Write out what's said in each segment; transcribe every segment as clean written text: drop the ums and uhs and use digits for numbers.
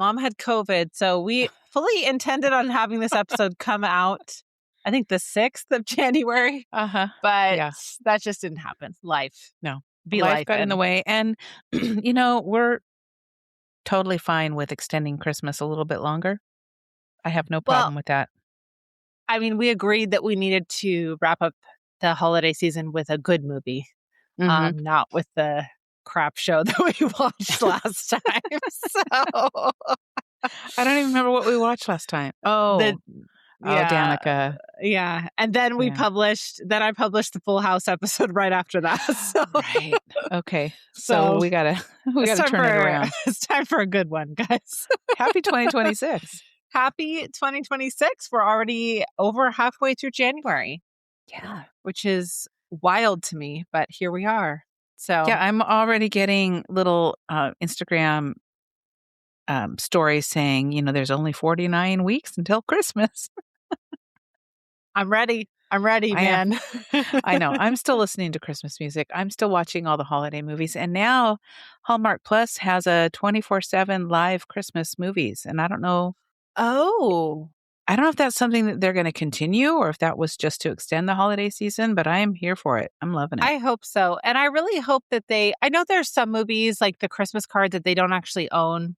Mom had COVID. So we fully intended on having this episode come out, I think the 6th of January. But that just didn't happen. Life. No. Life got in the way. And, we're totally fine with extending Christmas a little bit longer. I have no problem with that. I mean, we agreed that we needed to wrap up the holiday season with a good movie, not with the crap show that we watched last time. So I don't even remember what we watched last time. Danica. Yeah. And then I published the Full House episode right after that. So. Right. Okay. So we gotta turn it around. It's time for a good one, guys. Happy 2026. Happy 2026. We're already over halfway through January. Yeah. Which is wild to me, but here we are. So yeah, I'm already getting little Instagram stories saying, there's only 49 weeks until Christmas. I'm ready, man. I know. I'm still listening to Christmas music. I'm still watching all the holiday movies. And now Hallmark Plus has a 24/7 live Christmas movies. And I don't know. I don't know if that's something that they're going to continue or if that was just to extend the holiday season, but I am here for it. I'm loving it. I hope so. And I really hope that I know there's some movies like The Christmas Card that they don't actually own.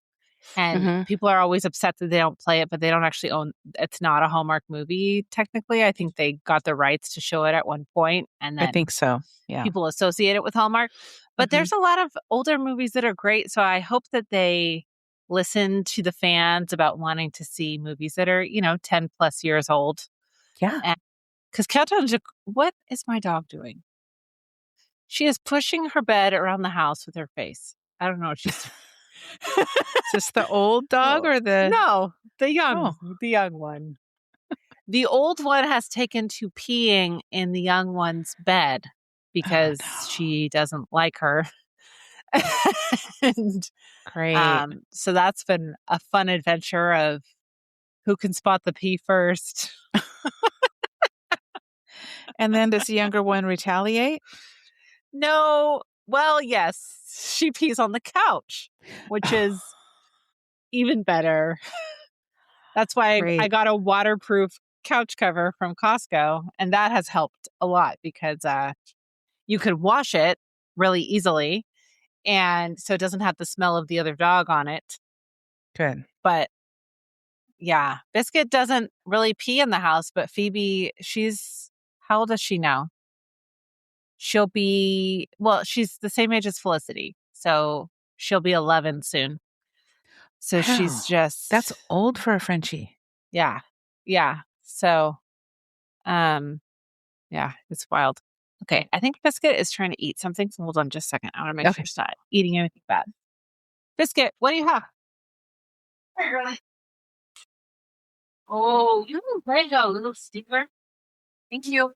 And people are always upset that they don't play it, but they don't actually own. It's not a Hallmark movie, technically. I think they got the rights to show it at one point, and then I think so. Yeah, people associate it with Hallmark. But there's a lot of older movies that are great, so I hope that they listen to the fans about wanting to see movies that are 10 plus years old. Yeah, because what is my dog doing? She is pushing her bed around the house with her face. I don't know what she's doing. Is this the old dog or the... No, the young one. The old one has taken to peeing in the young one's bed because she doesn't like her. And, great. So that's been a fun adventure of who can spot the pee first. And then does the younger one retaliate? No. Well, yes. She pees on the couch, which is even better. That's why I got a waterproof couch cover from Costco, and that has helped a lot because you could wash it really easily, and so it doesn't have the smell of the other dog on it. Good. But yeah, Biscuit doesn't really pee in the house, but Phoebe, how old is she now? She'll be, she's the same age as Felicity. So she'll be 11 soon. So she's just... That's old for a Frenchie. Yeah. Yeah. So, it's wild. Okay. I think Biscuit is trying to eat something. So hold on just a second. I want to make sure she's not eating anything bad. Biscuit, what do you have? Hey, girlie. Oh, there you go, little sticker. Thank you.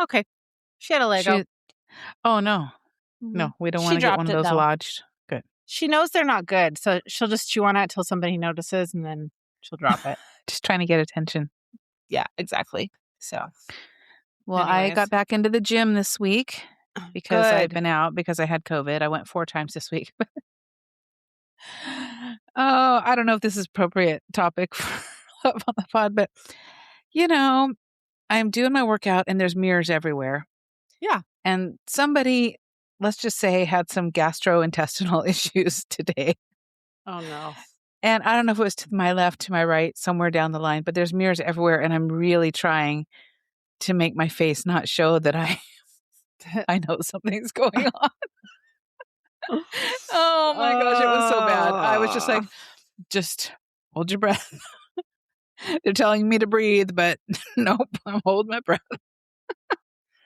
Okay. She had a Lego. Oh, no. No, we don't want to get one of those lodged. Good. She knows they're not good, so she'll just chew on it until somebody notices, and then she'll drop it. Just trying to get attention. Yeah, exactly. So, well, anyways. I got back into the gym this week because I've been out because I had COVID. I went 4 times this week. I don't know if this is appropriate topic on the pod, but I'm doing my workout and there's mirrors everywhere. Yeah. And somebody, let's just say, had some gastrointestinal issues today. Oh, no. And I don't know if it was to my left, to my right, somewhere down the line, but there's mirrors everywhere. And I'm really trying to make my face not show that I know something's going on. Oh, my gosh. It was so bad. I was just like, just hold your breath. They're telling me to breathe, but nope, I'm holding my breath.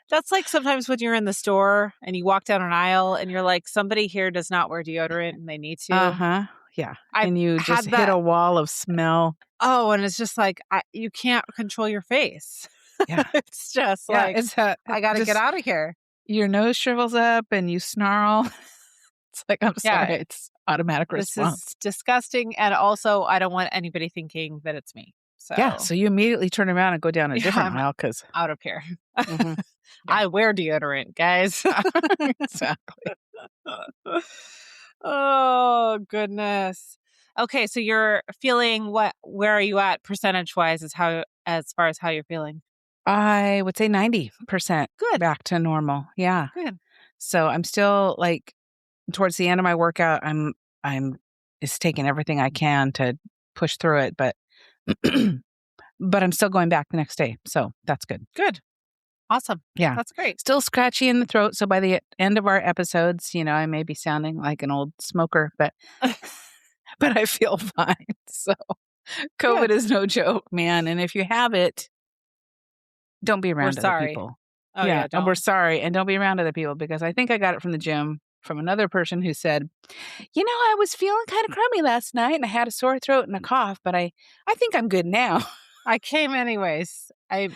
That's like sometimes when you're in the store and you walk down an aisle and you're like, somebody here does not wear deodorant and they need to. Yeah. And you just hit a wall of smell. Oh, and it's just like, you can't control your face. Yeah. It's just like, I got to get out of here. Your nose shrivels up and you snarl. It's like, I'm sorry. It's automatic response. This is disgusting. And also, I don't want anybody thinking that it's me. So yeah. So you immediately turn around and go down a different aisle because out of here. I wear deodorant, guys. Exactly. Oh, goodness. Okay, so you're feeling where are you at percentage-wise as far as how you're feeling? I would say 90% Good. back to normal. Yeah. Good. So I'm still like towards the end of my workout, I'm just taking everything I can to push through it, but but I'm still going back the next day. So that's good. Good. Awesome. Yeah. That's great. Still scratchy in the throat. So by the end of our episodes, I may be sounding like an old smoker, but I feel fine. So COVID is no joke, man. And if you have it, don't be around other people. Oh, yeah, And we're don't. sorry. And don't be around other people because I think I got it from the gym from another person who said, I was feeling kind of crummy last night and I had a sore throat and a cough, but I think I'm good now. I came anyways. I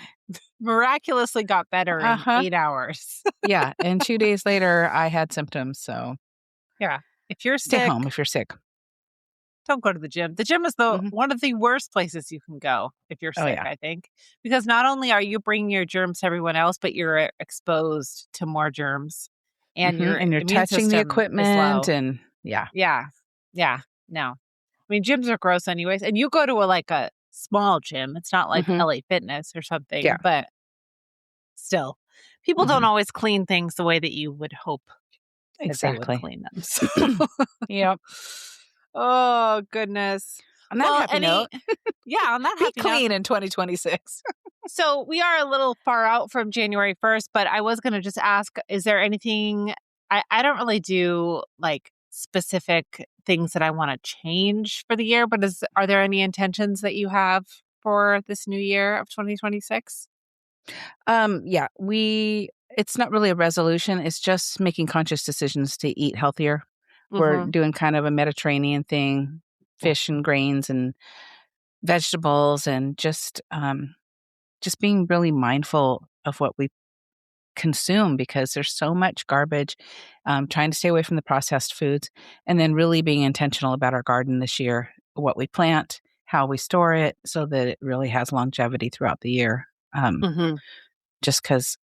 miraculously got better in 8 hours. Yeah. And 2 days later, I had symptoms. So yeah, if you're stay sick, home if you're sick. Don't go to the gym. The gym is one of the worst places you can go if you're sick, I think, because not only are you bringing your germs to everyone else, but you're exposed to more germs, and your you're immune touching the system equipment is low. and yeah. No, I mean gyms are gross anyways, and you go to a small gym. It's not like LA Fitness or something, but still, people don't always clean things the way that you would hope that they would clean them. So. Yep. Oh, goodness. On that happy note. Yeah, on that happy note. Be clean in 2026. So we are a little far out from January 1st, but I was going to just ask, is there anything, I don't really do specific things that I want to change for the year, but are there any intentions that you have for this new year of 2026? Yeah, it's not really a resolution. It's just making conscious decisions to eat healthier. We're doing kind of a Mediterranean thing, fish and grains and vegetables, and just being really mindful of what we consume because there's so much garbage. Trying to stay away from the processed foods, and then really being intentional about our garden this year, what we plant, how we store it, so that it really has longevity throughout the year. Just because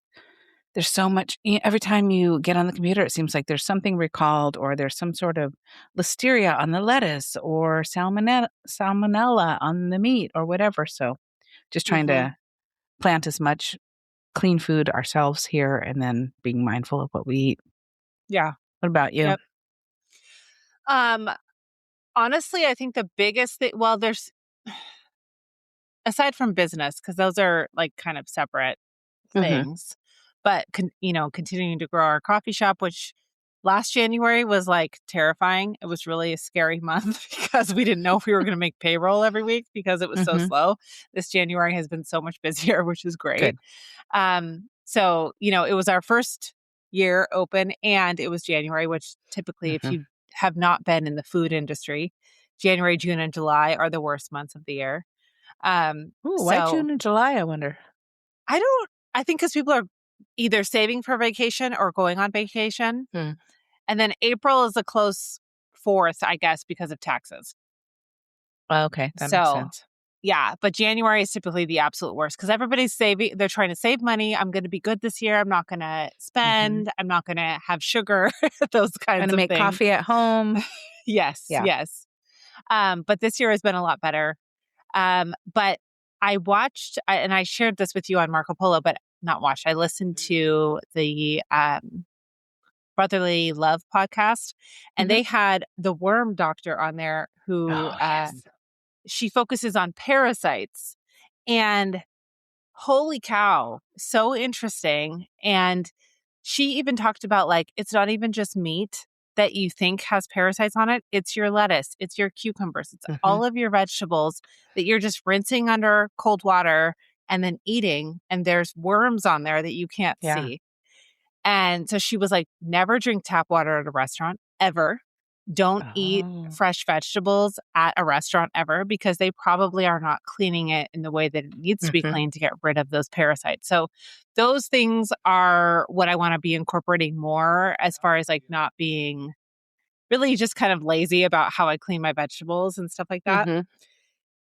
there's so much, every time you get on the computer, it seems like there's something recalled or there's some sort of listeria on the lettuce or salmonella on the meat or whatever. So just trying to plant as much clean food ourselves here and then being mindful of what we eat. Yeah. What about you? Yep. Honestly, I think the biggest thing, there's, aside from business, because those are kind of separate things. But, continuing to grow our coffee shop, which last January was terrifying. It was really a scary month because we didn't know if we were going to make payroll every week because it was so slow. This January has been so much busier, which is great. Good. So, it was our first year open and it was January, which typically if you have not been in the food industry, January, June, and July are the worst months of the year. Why June and July, I wonder? I think because people are either saving for vacation or going on vacation. And then April is a close fourth, I guess, because of taxes. Okay, that makes sense. Yeah, but January is typically the absolute worst because everybody's saving. They're trying to save money. I'm going to be good this year. I'm not going to spend. I'm not going to have sugar, those kinds of things. Make coffee at home. Yes. But this year has been a lot better. But I watched, and I shared this with you on Marco Polo, but not watched. I listened to the Brotherly Love podcast, and they had the worm doctor on there who she focuses on parasites. And holy cow, so interesting. And she even talked about it's not even just meat that you think has parasites on it. It's your lettuce, it's your cucumbers, it's all of your vegetables that you're just rinsing under cold water and then eating. And there's worms on there that you can't see. And so she was like, never drink tap water at a restaurant ever. Don't eat fresh vegetables at a restaurant ever because they probably are not cleaning it in the way that it needs to be cleaned to get rid of those parasites. So those things are what I want to be incorporating more as far as not being really just kind of lazy about how I clean my vegetables and stuff like that.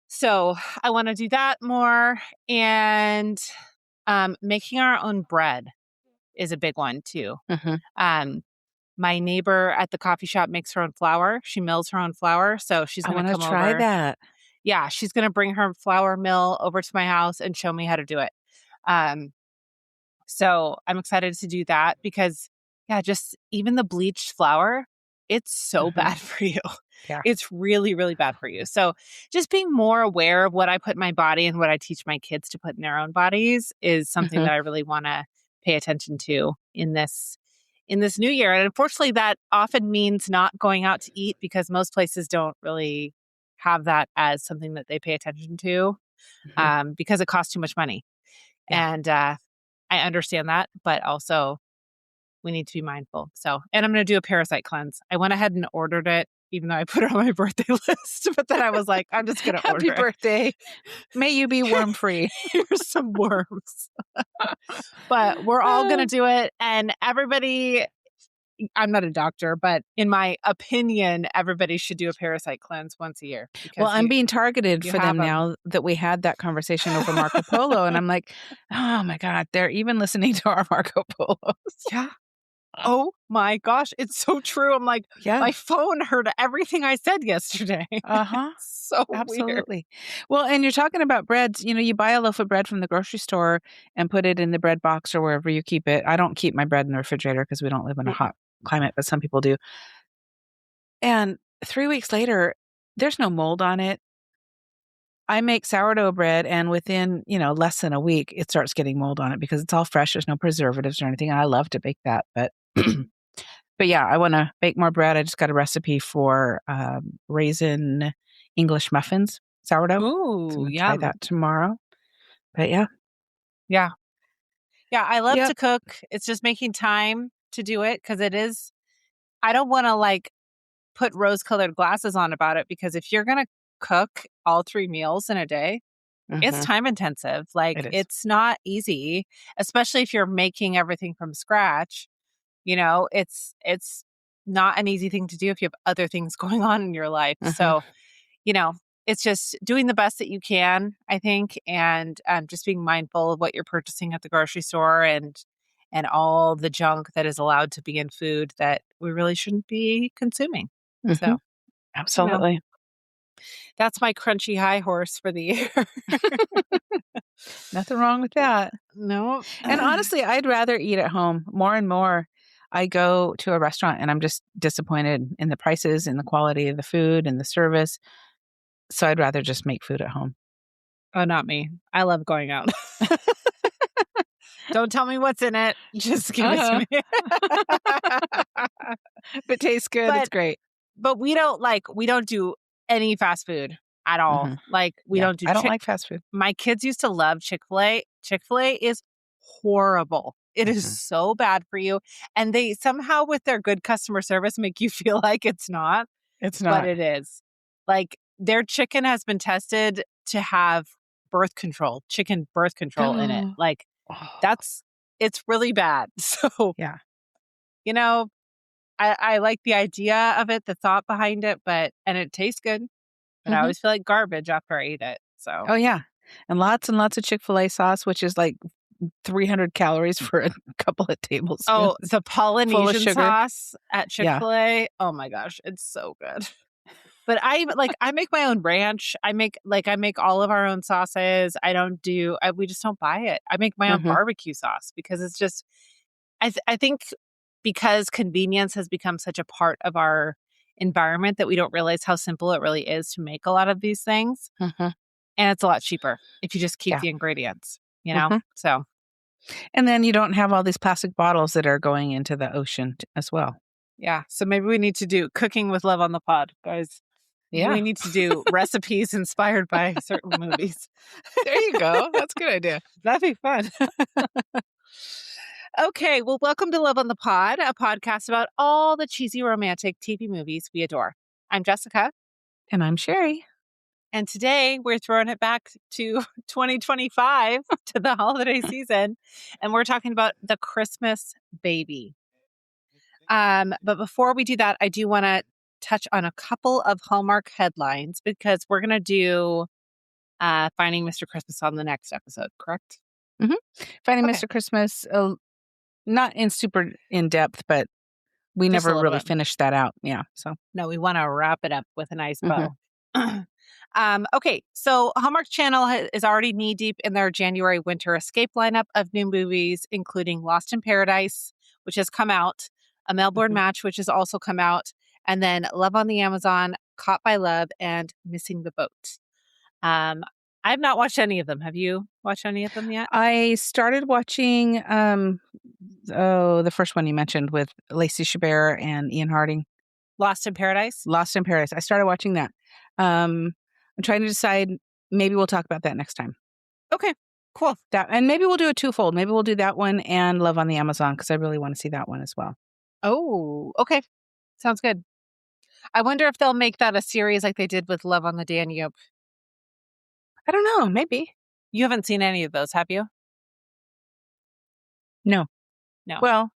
So I want to do that more and making our own bread. is a big one too. Mm-hmm. My neighbor at the coffee shop makes her own flour. She mills her own flour. So she's going to come over. I want to try that. Yeah, she's going to bring her flour mill over to my house and show me how to do it. So I'm excited to do that because, just even the bleached flour, it's so bad for you. Yeah. It's really, really bad for you. So just being more aware of what I put in my body and what I teach my kids to put in their own bodies is something that I really want to pay attention to in this new year. And unfortunately, that often means not going out to eat because most places don't really have that as something that they pay attention to because it costs too much money. Yeah. And I understand that, but also we need to be mindful. So, and I'm going to do a parasite cleanse. I went ahead and ordered it, even though I put it on my birthday list. But then I was like, I'm just going to order it. Happy birthday. May you be worm-free. Here's some worms. But we're all going to do it. And everybody, I'm not a doctor, but in my opinion, everybody should do a parasite cleanse once a year. Well, I'm being targeted for them now that we had that conversation over Marco Polo. And I'm like, oh my God, they're even listening to our Marco Polos. Yeah. Oh my gosh, it's so true. I'm like, my phone heard everything I said yesterday. So absolutely weird. Well, and you're talking about breads. You buy a loaf of bread from the grocery store and put it in the bread box or wherever you keep it. I don't keep my bread in the refrigerator because we don't live in a hot climate, but some people do. And 3 weeks later, there's no mold on it. I make sourdough bread, and within, less than a week, it starts getting mold on it because it's all fresh. There's no preservatives or anything. And I love to bake that, but but yeah, I want to bake more bread. I just got a recipe for raisin English muffins, sourdough. Ooh, so I'm try that tomorrow. But yeah. I love to cook. It's just making time to do it because it is. I don't want to put rose-colored glasses on about it because if you're gonna cook all 3 meals in a day, it's time intensive. It's not easy, especially if you're making everything from scratch. It's not an easy thing to do if you have other things going on in your life. So, it's just doing the best that you can, I think, and just being mindful of what you're purchasing at the grocery store and all the junk that is allowed to be in food that we really shouldn't be consuming. So, absolutely. That's my crunchy high horse for the year. Nothing wrong with that. No. And honestly, I'd rather eat at home more and more. I go to a restaurant and I'm just disappointed in the prices and the quality of the food and the service. So I'd rather just make food at home. Oh, not me. I love going out. Don't tell me what's in it. Just give it to me. If it tastes good, it's great. But we don't do any fast food at all. We don't do I don't like fast food. My kids used to love Chick-fil-A. Chick-fil-A is horrible. It is so bad for you. And they somehow, with their good customer service, make you feel like it's not. It's not. But it is. Their chicken has been tested to have chicken birth control in it. It's really bad. So, I like the idea of it, the thought behind it, and it tastes good. But I always feel like garbage after I eat it. So. Oh, yeah. And lots of Chick-fil-A sauce, which is 300 calories for a couple of tablespoons. Oh, the Polynesian sauce at Chick-fil-A. Yeah. Oh my gosh, it's so good. But I make my own ranch. I make all of our own sauces. We just don't buy it. I make my own barbecue sauce because it's just, I think because convenience has become such a part of our environment that we don't realize how simple it really is to make a lot of these things. And it's a lot cheaper if you just keep the ingredients, so. And then you don't have all these plastic bottles that are going into the ocean as well. Yeah. So maybe we need to do Cooking with Love on the Pod, guys. Yeah. We need to do recipes inspired by certain movies. There you go. That's a good idea. That'd be fun. Okay. Well, welcome to Love on the Pod, a podcast about all the cheesy romantic TV movies we adore. I'm Jessica. And I'm Sherry. And today we're throwing it back to 2025 to the holiday season. And we're talking about The Christmas Baby. But before we do that, I do want to touch on a couple of Hallmark headlines because we're going to do Finding Mr. Christmas on the next episode, correct? Finding Mr. Christmas Not in super in depth, but we Just never really finished that out. Yeah. So no, we want to wrap it up with a nice bow. Okay, so Hallmark Channel is already knee deep in their January winter escape lineup of new movies, including Lost in Paradise, which has come out, A Melbourne Match, which has also come out, and then Love on the Amazon, Caught by Love, and Missing the Boat. I've not watched any of them. Have you watched any of them yet? I started watching the first one you mentioned with Lacey Chabert and Ian Harding. Lost in Paradise? Lost in Paradise. I started watching that. I'm trying to decide. Maybe we'll talk about that next time. Okay, cool. And maybe we'll do a twofold. Maybe we'll do that one and Love on the Amazon because I really want to see that one as well. Oh, okay. Sounds good. I wonder if they'll make that a series like they did with Love on the Danube. I don't know. Maybe. You haven't seen any of those, have you? No. No. Well,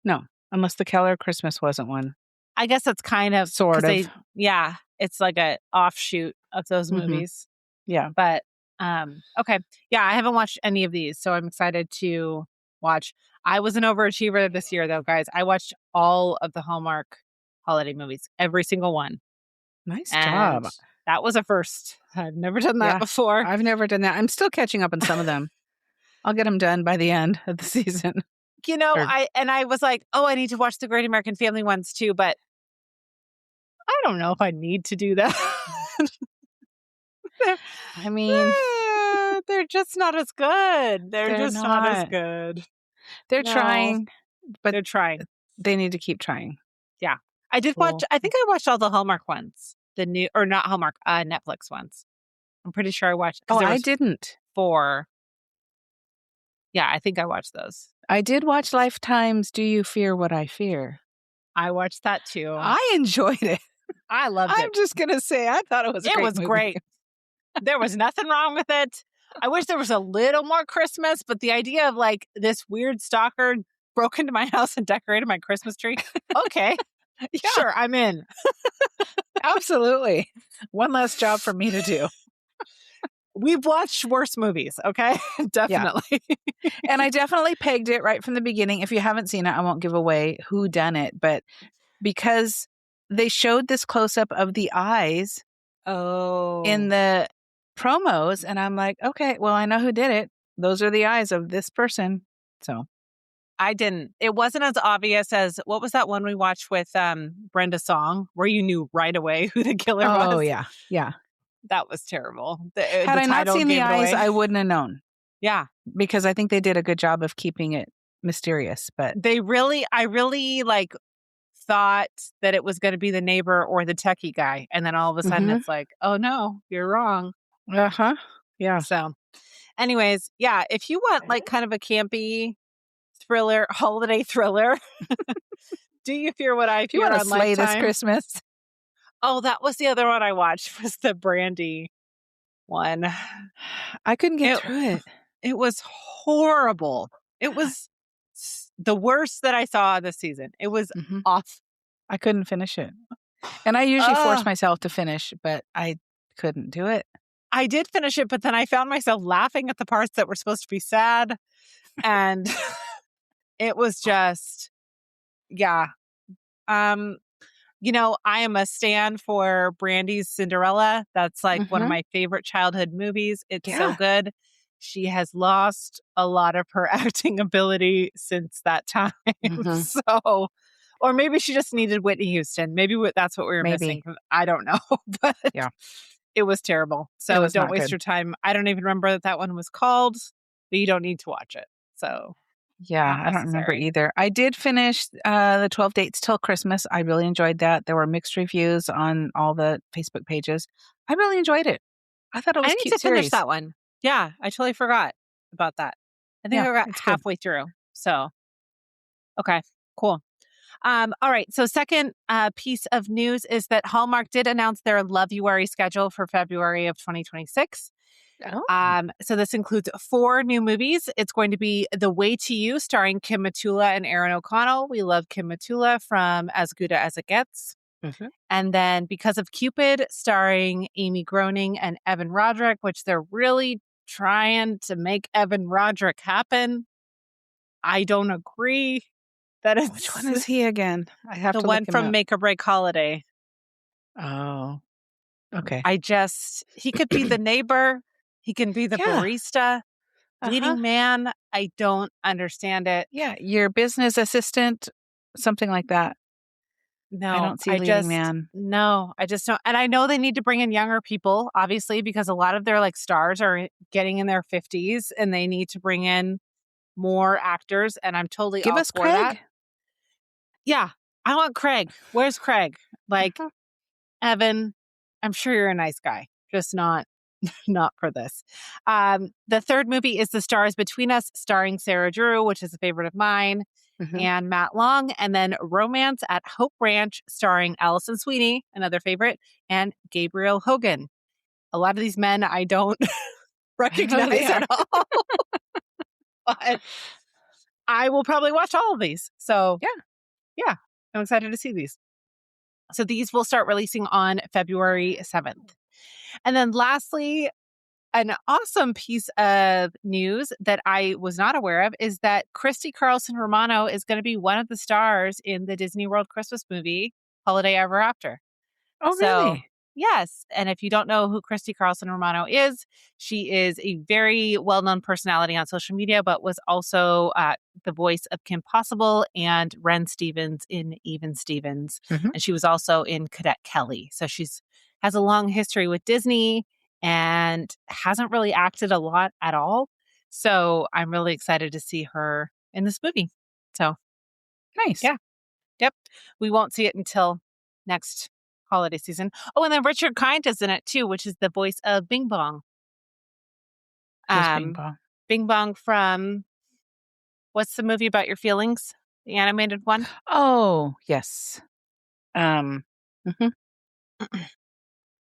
no. Unless the Keller Christmas wasn't one. I guess it's kind of sort of. Yeah, it's like an offshoot of those movies. Yeah. But okay. Yeah, I haven't watched any of these, so I'm excited to watch. I was an overachiever this year though, guys. I watched all of the Hallmark holiday movies, every single one. Nice job. That was a first. I've never done that before. I've never done that. I'm still catching up on some of them. I'll get them done by the end of the season. You know, I was like, oh, I need to watch the Great American Family ones too, but I don't know if I need to do that. I mean, they're just not as good. They're just not as good. They're trying, but they're trying. They need to keep trying. Yeah. I did watch, I think I watched all the Hallmark ones. The new, or not Hallmark, Netflix ones. I'm pretty sure I watched. Oh, I didn't. 4. Yeah, I think I watched those. I did watch Lifetime's Do You Fear What I Fear? I watched that too. I enjoyed it. I loved it. I'm just going to say, I thought it was a great movie. Great. There was nothing wrong with it. I wish there was a little more Christmas, but the idea of like this weird stalker broke into my house and decorated my Christmas tree. Okay. Yeah. Sure, I'm in. Absolutely. One less job for me to do. We've watched worse movies, okay? Definitely. Yeah. And I definitely pegged it right from the beginning. If you haven't seen it, I won't give away who done it, but because they showed this close-up of the eyes in the promos, and I'm like, okay, well, I know who did it. Those are the eyes of this person. So I didn't. It wasn't as obvious as, what was that one we watched with Brenda Song, where you knew right away who the killer was? Oh, yeah. Yeah. That was terrible. Had I not seen the eyes, I wouldn't have known. Yeah. Because I think they did a good job of keeping it mysterious. But I really like thought that it was going to be the neighbor or the techie guy. And then all of a sudden it's like, oh no, you're wrong. Uh-huh. Yeah. So anyways, yeah, if you want like kind of a campy thriller, holiday thriller, Do You Fear What I Fear? You want to slay this Christmas? Oh, that was the other one I watched, was the Brandy one. I couldn't get through it. It was horrible. It was the worst that I saw this season. It was off. I couldn't finish it. And I usually force myself to finish, but I couldn't do it. I did finish it, but then I found myself laughing at the parts that were supposed to be sad. And it was just, yeah. You know, I am a stan for Brandy's Cinderella. That's like one of my favorite childhood movies. It's so good. She has lost a lot of her acting ability since that time. So, or maybe she just needed Whitney Houston. Maybe that's what we were missing. I don't know. But it was terrible. So don't waste your time. I don't even remember that one was called, but you don't need to watch it. So yeah, I don't remember either. I did finish the 12 Dates Till Christmas. I really enjoyed that. There were mixed reviews on all the Facebook pages. I really enjoyed it. I thought it was a cute series. I need to finish that one. Yeah, I totally forgot about that. I think I got halfway through. So, okay, cool. All right. So second piece of news is that Hallmark did announce their Love-uary schedule for February of 2026. So this includes 4 new movies. It's going to be The Way to You, starring Kim Matula and Aaron O'Connell. We love Kim Matula from As Good as It Gets. And then Because of Cupid, starring Amy Groening and Evan Roderick, which they're really trying to make Evan Roderick happen. I don't agree that it's... Which one is he again? I have to look him up. The one from Make or Break Holiday. Oh, okay. He could be the neighbor. He can be the barista, leading man. I don't understand it. Yeah, your business assistant, something like that. No, I don't see leading man. No, I just don't. And I know they need to bring in younger people, obviously, because a lot of their like stars are getting in their 50s and they need to bring in more actors. And I'm totally Give all us for Craig. that. Yeah, I want Craig. Where's Craig? Like, Evan, I'm sure you're a nice guy, just not for this. The third movie is The Stars Between Us, starring Sarah Drew, which is a favorite of mine, and Matt Long. And then Romance at Hope Ranch, starring Allison Sweeney, another favorite, and Gabriel Hogan. A lot of these men I don't recognize at all. But I will probably watch all of these. So yeah, I'm excited to see these. So these will start releasing on February 7th. And then lastly, an awesome piece of news that I was not aware of is that Christy Carlson Romano is going to be one of the stars in the Disney World Christmas movie, Holiday Ever After. Oh, really? Yes. And if you don't know who Christy Carlson Romano is, she is a very well-known personality on social media, but was also the voice of Kim Possible and Ren Stevens in Even Stevens. And she was also in Cadet Kelly. So has a long history with Disney and hasn't really acted a lot at all. So I'm really excited to see her in this movie. So nice. Yeah. Yep. We won't see it until next holiday season. Oh, and then Richard Kind is in it too, which is the voice of Bing Bong. Bing Bong? Bing Bong from, what's the movie about your feelings? The animated one? Oh, yes.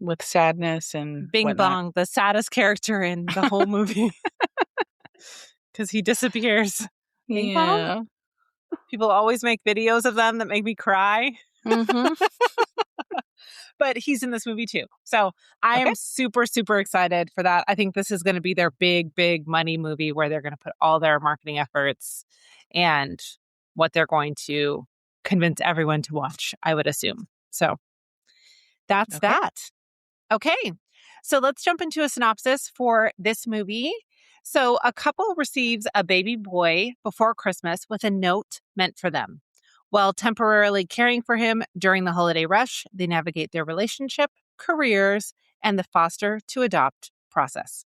With sadness and Bing whatnot. Bong, the saddest character in the whole movie. Because he disappears. Bing Bong? People always make videos of them that make me cry. But he's in this movie too. So I am super, super excited for that. I think this is going to be their big, big money movie where they're going to put all their marketing efforts and what they're going to convince everyone to watch, I would assume. So that's that. Okay. So let's jump into a synopsis for this movie. So a couple receives a baby boy before Christmas with a note meant for them. While temporarily caring for him during the holiday rush, they navigate their relationship, careers, and the foster to adopt process.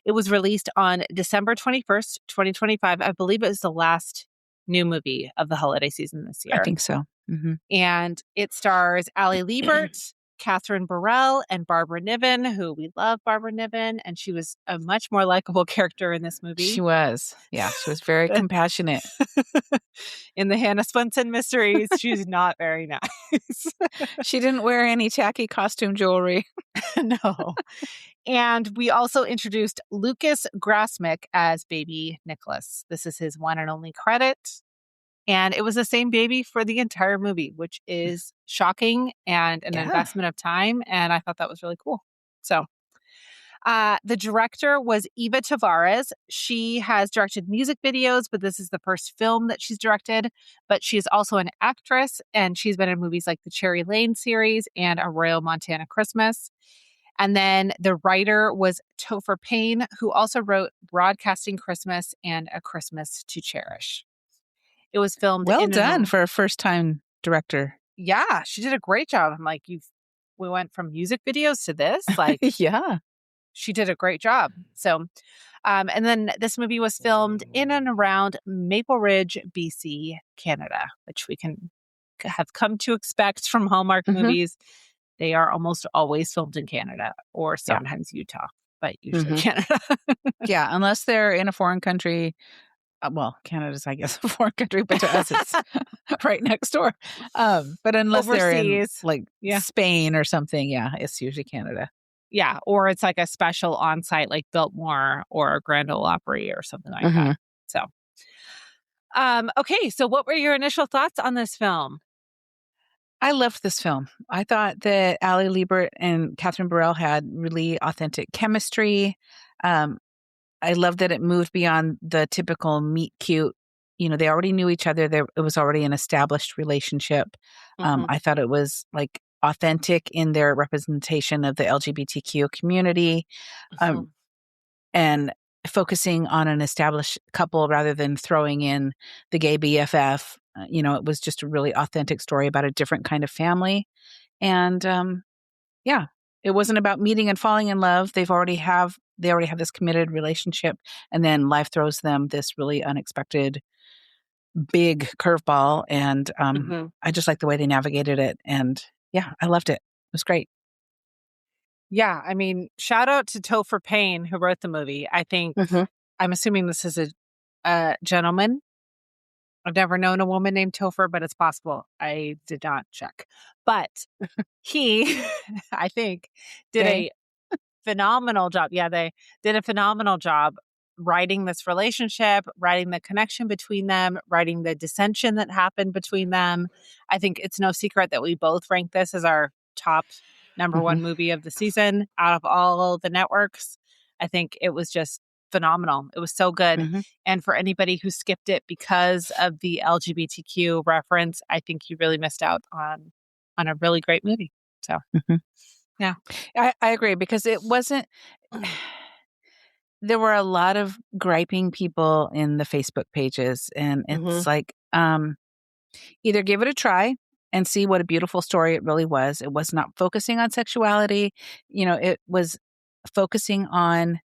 It was released on December 21st, 2025. I believe it was the last new movie of the holiday season this year. I think so. And it stars Ali Liebert, Katherine Barrell, and Barbara Niven, who we love Barbara Niven. And she was a much more likable character in this movie. She was. Yeah, she was very compassionate. In the Hannah Swenson mysteries, she's not very nice. She didn't wear any tacky costume jewelry. No. And we also introduced Lucas Grasmick as baby Nicholas. This is his one and only credit. And it was the same baby for the entire movie, which is shocking and an investment of time. And I thought that was really cool. So the director was Eva Tavares. She has directed music videos, but this is the first film that she's directed. But she's also an actress, and she's been in movies like the Cherry Lane series and A Royal Montana Christmas. And then the writer was Topher Payne, who also wrote Broadcasting Christmas and A Christmas to Cherish. It was filmed well done for a first-time director. Yeah, she did a great job. I'm like, we went from music videos to this. Like, yeah, she did a great job. So, and then this movie was filmed in and around Maple Ridge, BC, Canada, which we can have come to expect from Hallmark movies. They are almost always filmed in Canada or sometimes Utah, but usually Canada. Yeah, unless they're in a foreign country. Well, Canada's, I guess, a foreign country, but to us, it's right next door. But unless overseas, they're in Spain or something, it's usually Canada. Yeah, or it's like a special on-site like Biltmore or Grand Ole Opry or something like that. So, okay, so what were your initial thoughts on this film? I loved this film. I thought that Ali Liebert and Katherine Barrell had really authentic chemistry. I love that it moved beyond the typical meet cute they already knew each other. It was already an established relationship. I thought it was like authentic in their representation of the LGBTQ community, and focusing on an established couple rather than throwing in the gay BFF. It was just a really authentic story about a different kind of family. And yeah, it wasn't about meeting and falling in love. They already have this committed relationship, and then life throws them this really unexpected big curveball. And I just like the way they navigated it. And yeah, I loved it. It was great. Yeah, I mean, shout out to Topher Payne, who wrote the movie. I think, I'm assuming this is a gentleman. I've never known a woman named Topher, but it's possible. I did not check. But he, I think, did a phenomenal job. Yeah, they did a phenomenal job writing this relationship, writing the connection between them, writing the dissension that happened between them. I think it's no secret that we both rank this as our top number one movie of the season out of all the networks. I think it was just phenomenal. It was so good. And for anybody who skipped it because of the LGBTQ reference, I think you really missed out on a really great movie. So, yeah. I agree, because it wasn't... There were a lot of griping people in the Facebook pages, and it's like, either give it a try and see what a beautiful story it really was. It was not focusing on sexuality. It was focusing on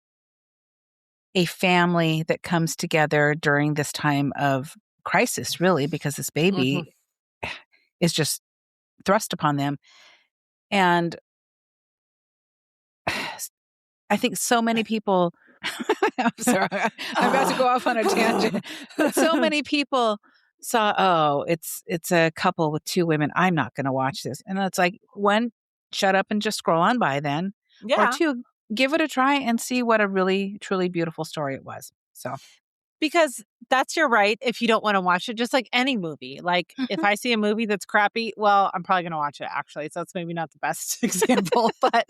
a family that comes together during this time of crisis, really, because this baby is just thrust upon them. And I think so many people... I'm sorry, I'm about to go off on a tangent. But so many people saw, it's a couple with two women. I'm not going to watch this. And it's like, one, shut up and just scroll on by then. Yeah. Or two, give it a try and see what a really, truly beautiful story it was. So, because that's your right if you don't want to watch it, just like any movie. Like if I see a movie that's crappy, well, I'm probably going to watch it actually. So it's maybe not the best example, but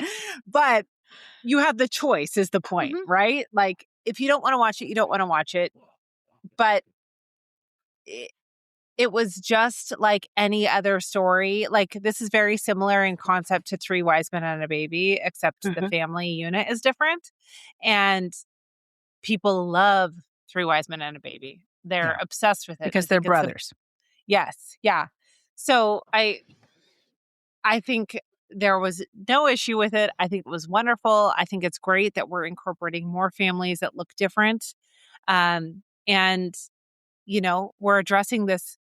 you have the choice is the point, right? Like if you don't want to watch it, you don't want to watch it. But it was just like any other story. Like this is very similar in concept to Three Wise Men and a Baby, except the family unit is different. And people love Three Wise Men and a Baby. They're obsessed with it. Because they're brothers. Yes. Yeah. So I think there was no issue with it. I think it was wonderful. I think it's great that we're incorporating more families that look different. And, we're addressing this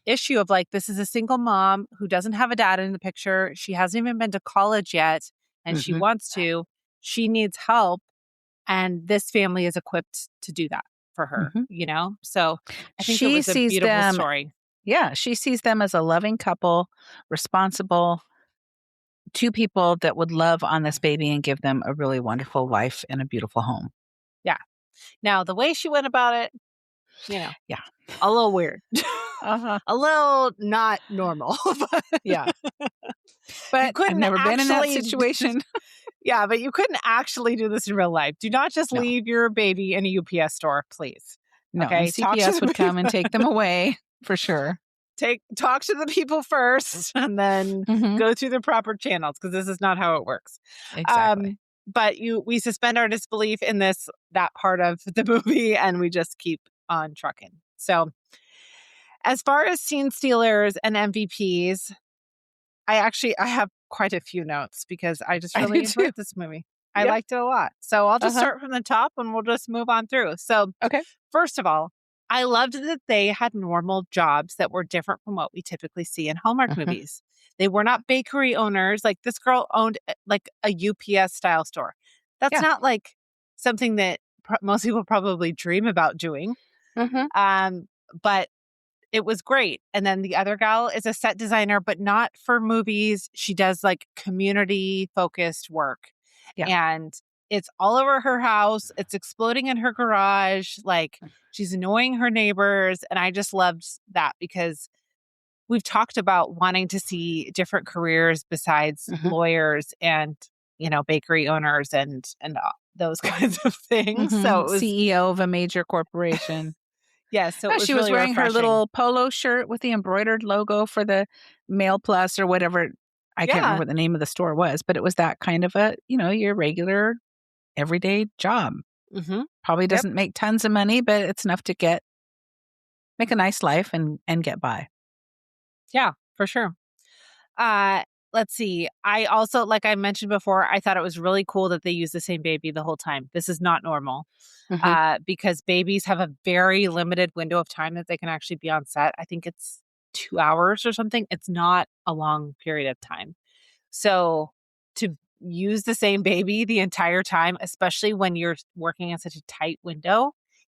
issue of like, this is a single mom who doesn't have a dad in the picture. She hasn't even been to college yet, and she wants to. She needs help. And this family is equipped to do that for her, So I think it was a beautiful story. Yeah, she sees them as a loving couple, responsible, two people that would love on this baby and give them a really wonderful life and a beautiful home. Yeah. Now, the way she went about it, yeah, a little weird. A little not normal. Yeah. But I've never been in that situation. Yeah, but you couldn't actually do this in real life. Do not just leave your baby in a UPS store, please. No, okay? CPS would come and take them away for sure. Talk to the people first and then go through the proper channels, because this is not how it works. Exactly. But we suspend our disbelief in that part of the movie, and we just keep on trucking. So as far as scene stealers and MVPs, I have quite a few notes because I just really enjoyed this movie. I liked it a lot. So I'll just start from the top and we'll just move on through. So first of all, I loved that they had normal jobs that were different from what we typically see in Hallmark movies. They were not bakery owners. Like this girl owned like a UPS style store. That's not like something that most people probably dream about doing. But it was great. And then the other gal is a set designer, but not for movies. She does like community focused work. And it's all over her house. It's exploding in her garage. Like she's annoying her neighbors. And I just loved that because we've talked about wanting to see different careers besides lawyers and, bakery owners and those kinds of things. So it was CEO of a major corporation. Yes. So it was she was really wearing refreshing. her little polo shirt with the embroidered logo for the Mail Plus or whatever. I can't remember what the name of the store was, but it was that kind of a, your regular everyday job. Mm-hmm. Probably doesn't make tons of money, but it's enough to make a nice life and get by. Yeah, for sure. Let's see. I also, like I mentioned before, I thought it was really cool that they use the same baby the whole time. This is not normal. Because babies have a very limited window of time that they can actually be on set. I think it's 2 hours or something. It's not a long period of time. So to use the same baby the entire time, especially when you're working in such a tight window,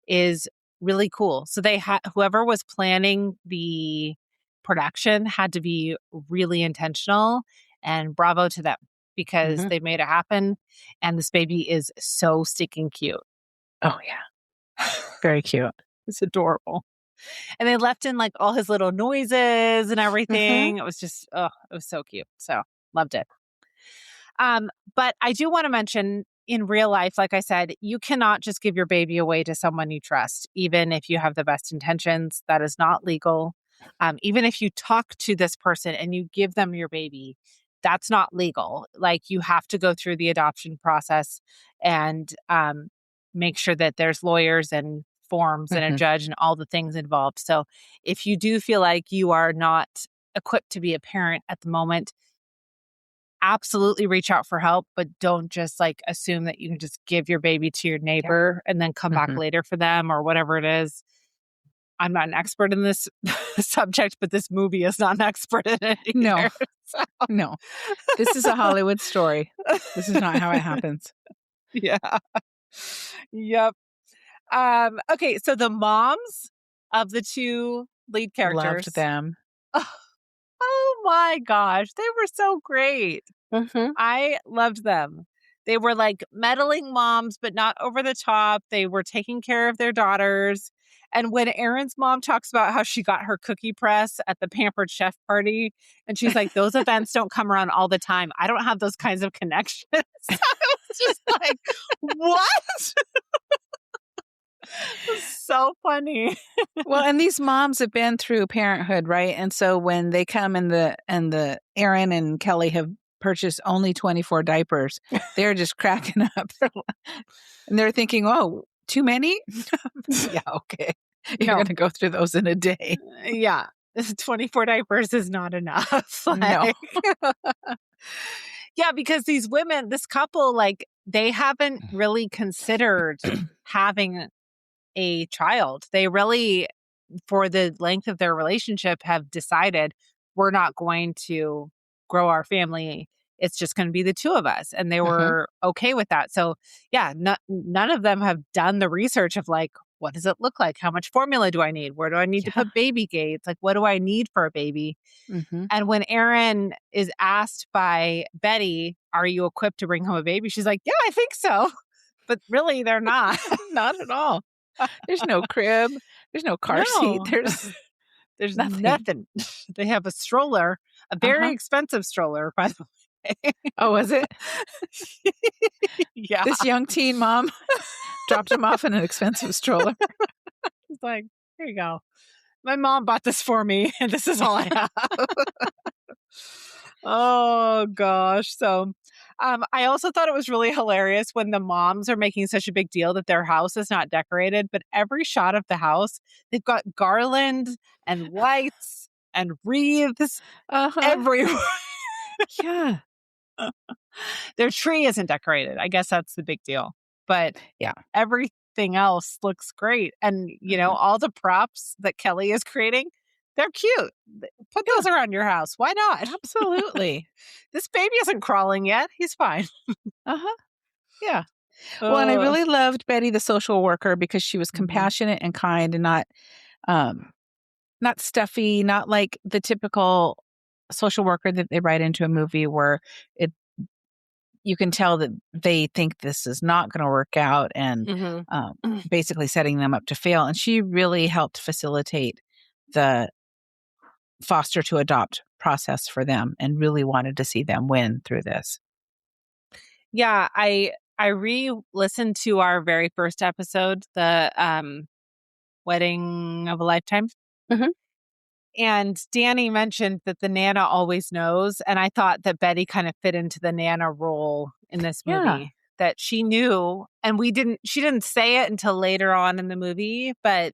is really cool. So they had whoever was planning the production had to be really intentional, and bravo to them because they made it happen. And this baby is so stinking cute. Oh, yeah. Very cute. It's adorable. And they left in like all his little noises and everything. It was just, it was so cute. So loved it. But I do want to mention in real life, like I said, you cannot just give your baby away to someone you trust, even if you have the best intentions. That is not legal. Even if you talk to this person and you give them your baby, that's not legal. Like you have to go through the adoption process and make sure that there's lawyers and forms and a judge and all the things involved. So if you do feel like you are not equipped to be a parent at the moment, absolutely reach out for help, but don't just like assume that you can just give your baby to your neighbor and then come back later for them or whatever it is. I'm not an expert in this subject, but this movie is not an expert in it either. No, no. This is a Hollywood story. This is not how it happens. Yeah. Yep. Okay, so the moms of the two lead characters. Loved them. Oh my gosh, they were so great. I loved them. They were like meddling moms, but not over the top. They were taking care of their daughters. And when Erin's mom talks about how she got her cookie press at the Pampered Chef party, and she's like, those events don't come around all the time. I don't have those kinds of connections. I was just like, what? It's so funny. Well, and these moms have been through parenthood, right? And so when they come and the Erin and Kelly have purchased only 24 diapers, they're just cracking up. And they're thinking, oh, too many? Yeah, okay. You're going to go through those in a day. Yeah. 24 diapers is not enough. No. Yeah, because these women, this couple, like, they haven't really considered having a child. They really, for the length of their relationship, have decided we're not going to grow our family. It's just going to be the two of us. And they were okay with that. So yeah, none of them have done the research of like, what does it look like? How much formula do I need? Where do I need to put baby gates? Like, what do I need for a baby? And when Erin is asked by Betty, are you equipped to bring home a baby? She's like, yeah, I think so. But really, they're not. Not at all. There's no crib. There's no car seat. There's nothing. They have a stroller, a very expensive stroller, by the way. Oh, was it? Yeah. This young teen mom dropped him off in an expensive stroller. It's like, here you go. My mom bought this for me, and this is all I have. Oh, gosh. So I also thought it was really hilarious when the moms are making such a big deal that their house is not decorated, but every shot of the house, they've got garland and lights and wreaths everywhere. Yeah. Their tree isn't decorated. I guess that's the big deal. But yeah, everything else looks great. And, you know, all the props that Kelly is creating, they're cute. Put those around your house. Why not? Absolutely. This baby isn't crawling yet. He's fine. Yeah. Well, and I really loved Betty, the social worker, because she was compassionate and kind and not stuffy, not like the typical social worker that they write into a movie where you can tell that they think this is not going to work out and basically setting them up to fail. And she really helped facilitate the foster to adopt process for them and really wanted to see them win through this. Yeah, I re-listened to our very first episode, the Wedding of a Lifetime. Mm-hmm. And Danny mentioned that the Nana always knows. And I thought that Betty kind of fit into the Nana role in this movie. That she knew, and she didn't say it until later on in the movie, but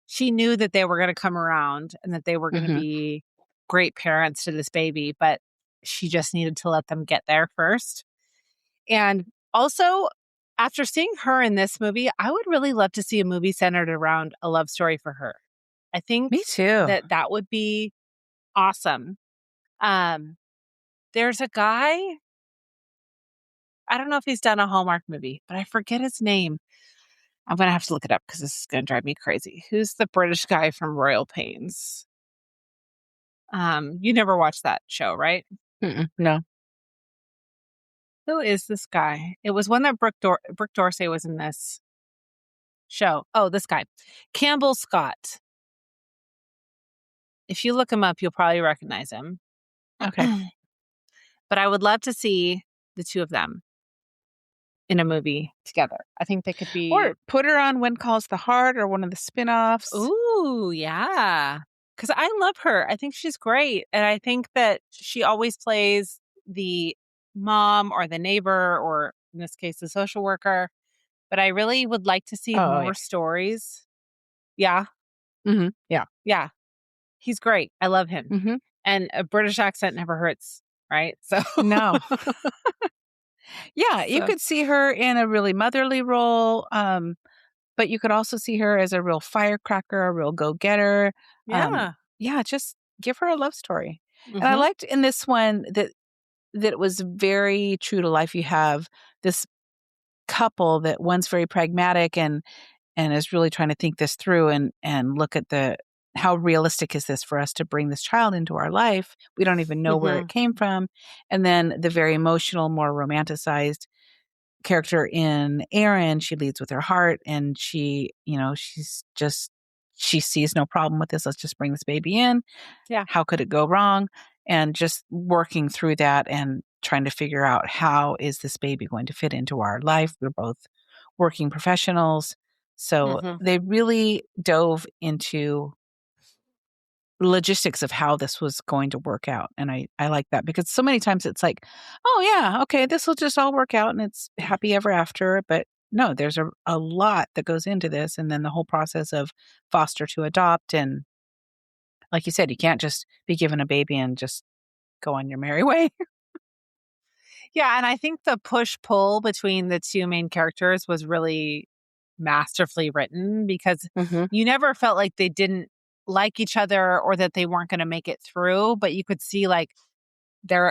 she knew that they were going to come around and that they were going to be great parents to this baby, but she just needed to let them get there first. And also, after seeing her in this movie, I would really love to see a movie centered around a love story for her. I think Me too. that would be awesome. There's a guy, I don't know if he's done a Hallmark movie, but I forget his name. I'm going to have to look it up because this is going to drive me crazy. Who's the British guy from Royal Pains? You never watched that show, right? No. Who is this guy? It was one that Brooke Dorsey was in this show. Oh, this guy. Campbell Scott. If you look him up, you'll probably recognize him. Okay. But I would love to see the two of them in a movie together. I think they could be... Or put her on When Calls the Heart or one of the spin-offs. Ooh, yeah. Because I love her. I think she's great. And I think that she always plays the mom or the neighbor, or in this case, the social worker. But I really would like to see more stories. Yeah. Mm-hmm. Yeah. Yeah. He's great. I love him. Mm-hmm. And a British accent never hurts, right? So no. Yeah, you could see her in a really motherly role, but you could also see her as a real firecracker, a real go-getter. Yeah. Just give her a love story. And I liked in this one that it was very true to life. You have this couple that one's very pragmatic and is really trying to think this through and look at how realistic is this for us to bring this child into our life? We don't even know where it came from. And then the very emotional, more romanticized character in Erin, she leads with her heart, and she sees no problem with this. Let's just bring this baby in. Yeah. How could it go wrong? And just working through that and trying to figure out how is this baby going to fit into our life. We're both working professionals. So they really dove into logistics of how this was going to work out. And I like that because so many times it's like, oh yeah, okay, this will just all work out and it's happy ever after. But no, there's a lot that goes into this. And then the whole process of foster to adopt. And like you said, you can't just be given a baby and just go on your merry way. Yeah. And I think the push-pull between the two main characters was really masterfully written because you never felt like they didn't like each other or that they weren't going to make it through, but you could see like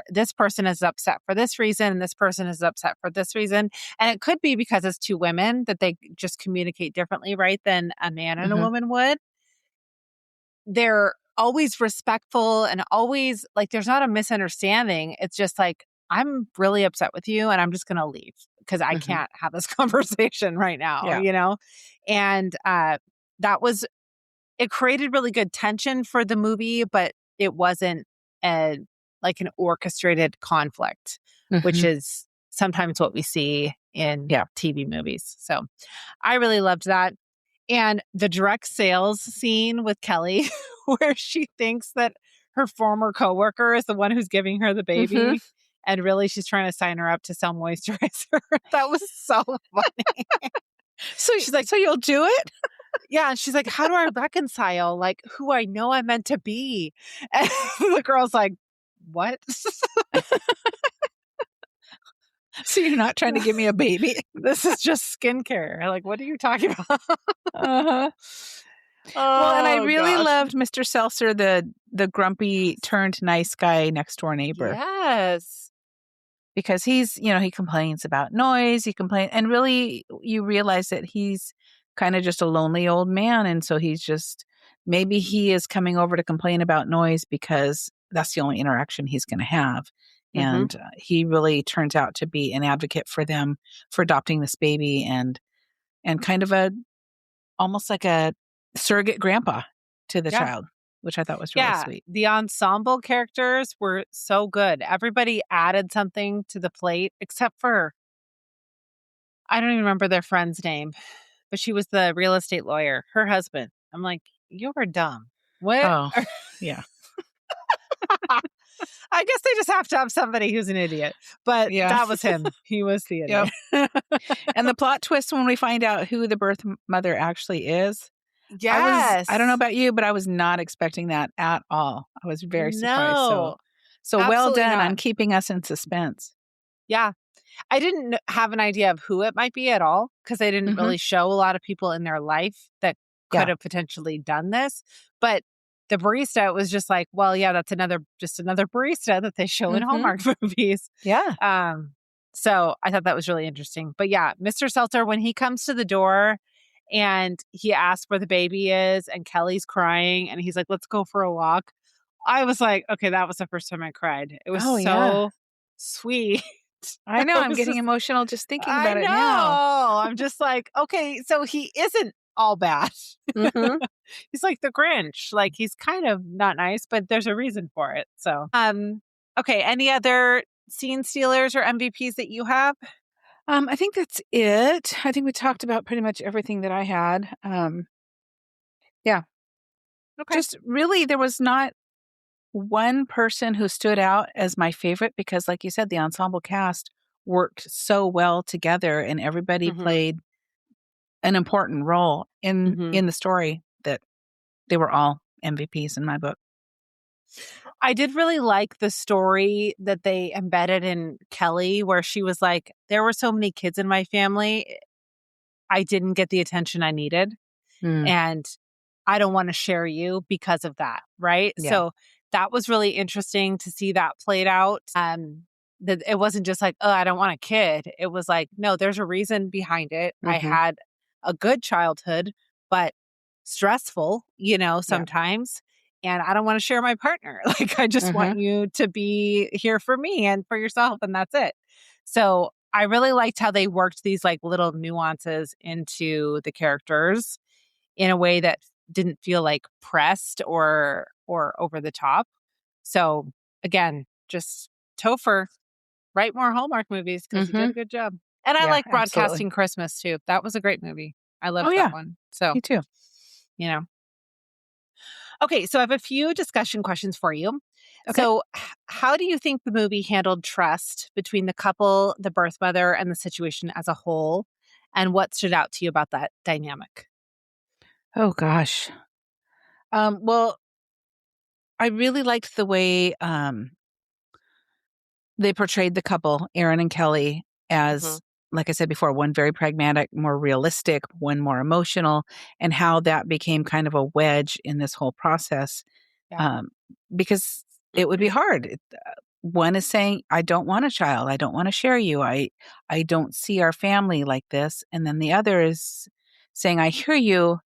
this person is upset for this reason and this person is upset for this reason. And it could be because it's two women that they just communicate differently, right, than a man and a woman would. They're always respectful and always like there's not a misunderstanding. It's just like, I'm really upset with you and I'm just going to leave because I can't have this conversation right now, you know? And it created really good tension for the movie, but it wasn't like an orchestrated conflict, which is sometimes what we see in TV movies. So I really loved that. And the direct sales scene with Kelly, where she thinks that her former coworker is the one who's giving her the baby. And really, she's trying to sign her up to sell moisturizer. That was so funny. So she's like, so you'll do it? Yeah. And she's like, how do I reconcile like who I know I'm meant to be? And the girl's like, what? So you're not trying to give me a baby? This is just skincare. Like, what are you talking about? Well, and I really loved Mr. Seltzer, the grumpy turned nice guy next door neighbor. Yes. Because he's, he complains about noise, and really you realize that he's kind of just a lonely old man. And so maybe he is coming over to complain about noise because that's the only interaction he's going to have. And he really turns out to be an advocate for them for adopting this baby and kind of almost like a surrogate grandpa to the child, which I thought was really sweet. The ensemble characters were so good. Everybody added something to the plate except for, I don't even remember their friend's name, but she was the real estate lawyer, her husband. I'm like, you were dumb. What? Oh, yeah. I guess they just have to have somebody who's an idiot. But Yeah. that was him. He was the idiot. And the plot twist when we find out who the birth mother actually is. Yes. I don't know about you, but I was not expecting that at all. I was very surprised. So well done on keeping us in suspense. Yeah. I didn't have an idea of who it might be at all because they didn't really show a lot of people in their life that could have potentially done this. But the barista was just like, well, yeah, that's another barista that they show in Hallmark movies. Yeah. So I thought that was really interesting. But yeah, Mr. Seltzer, when he comes to the door and he asks where the baby is and Kelly's crying and he's like, let's go for a walk. I was like, okay, that was the first time I cried. It was so sweet. I know. I'm getting emotional just thinking about it now. I'm just like, okay, so he isn't all bad. He's like the Grinch. Like he's kind of not nice, but there's a reason for it. So, okay. Any other scene stealers or MVPs that you have? I think that's it. I think we talked about pretty much everything that I had. Yeah. Okay. Just really, there was not one person who stood out as my favorite because, like you said, the ensemble cast worked so well together and everybody played an important role in the story that they were all MVPs in my book. I did really like the story that they embedded in Kelly, where she was like, there were so many kids in my family. I didn't get the attention I needed. And I don't want to share you because of that. Right. Yeah. So that was really interesting to see that played out. That it wasn't just like, oh, I don't want a kid. It was like, no, there's a reason behind it. I had a good childhood, but stressful, sometimes. And I don't want to share my partner. Like, I just want you to be here for me and for yourself. And that's it. So I really liked how they worked these like little nuances into the characters in a way that didn't feel like pressed or over the top. So again, just Topher, write more Hallmark movies because you did a good job. And I like Broadcasting Christmas too. That was a great movie. I loved that one. So me too. Okay, so I have a few discussion questions for you. Okay. So how do you think the movie handled trust between the couple, the birth mother, and the situation as a whole? And what stood out to you about that dynamic? Oh, gosh. Well, I really liked the way they portrayed the couple, Aaron and Kelly, as, like I said before, one very pragmatic, more realistic, one more emotional, and how that became kind of a wedge in this whole process. Because it would be hard. One is saying, I don't want a child. I don't want to share you. I don't see our family like this. And then the other is saying, I hear you,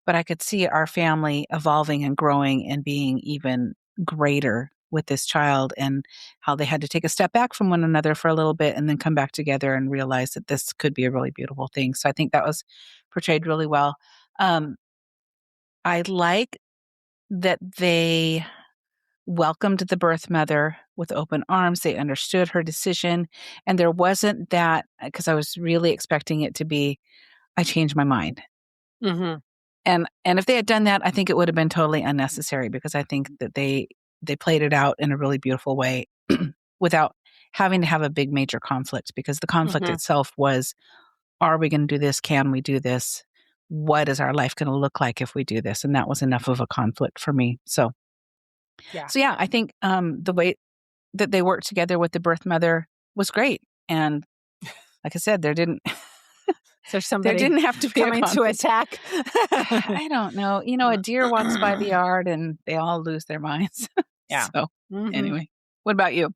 but I could see our family evolving and growing and being even greater with this child, and how they had to take a step back from one another for a little bit and then come back together and realize that this could be a really beautiful thing. So I think that was portrayed really well. I like that they welcomed the birth mother with open arms. They understood her decision. And there wasn't that, because I was really expecting it to be, I changed my mind. And if they had done that, I think it would have been totally unnecessary, because I think that they played it out in a really beautiful way without having to have a big major conflict, because the conflict itself was, are we going to do this? Can we do this? What is our life going to look like if we do this? And that was enough of a conflict for me. So yeah, I think the way that they worked together with the birth mother was great. And like I said, there didn't have to be coming to attack. I don't know. A deer walks by the yard and they all lose their minds. Yeah. So anyway, what about you?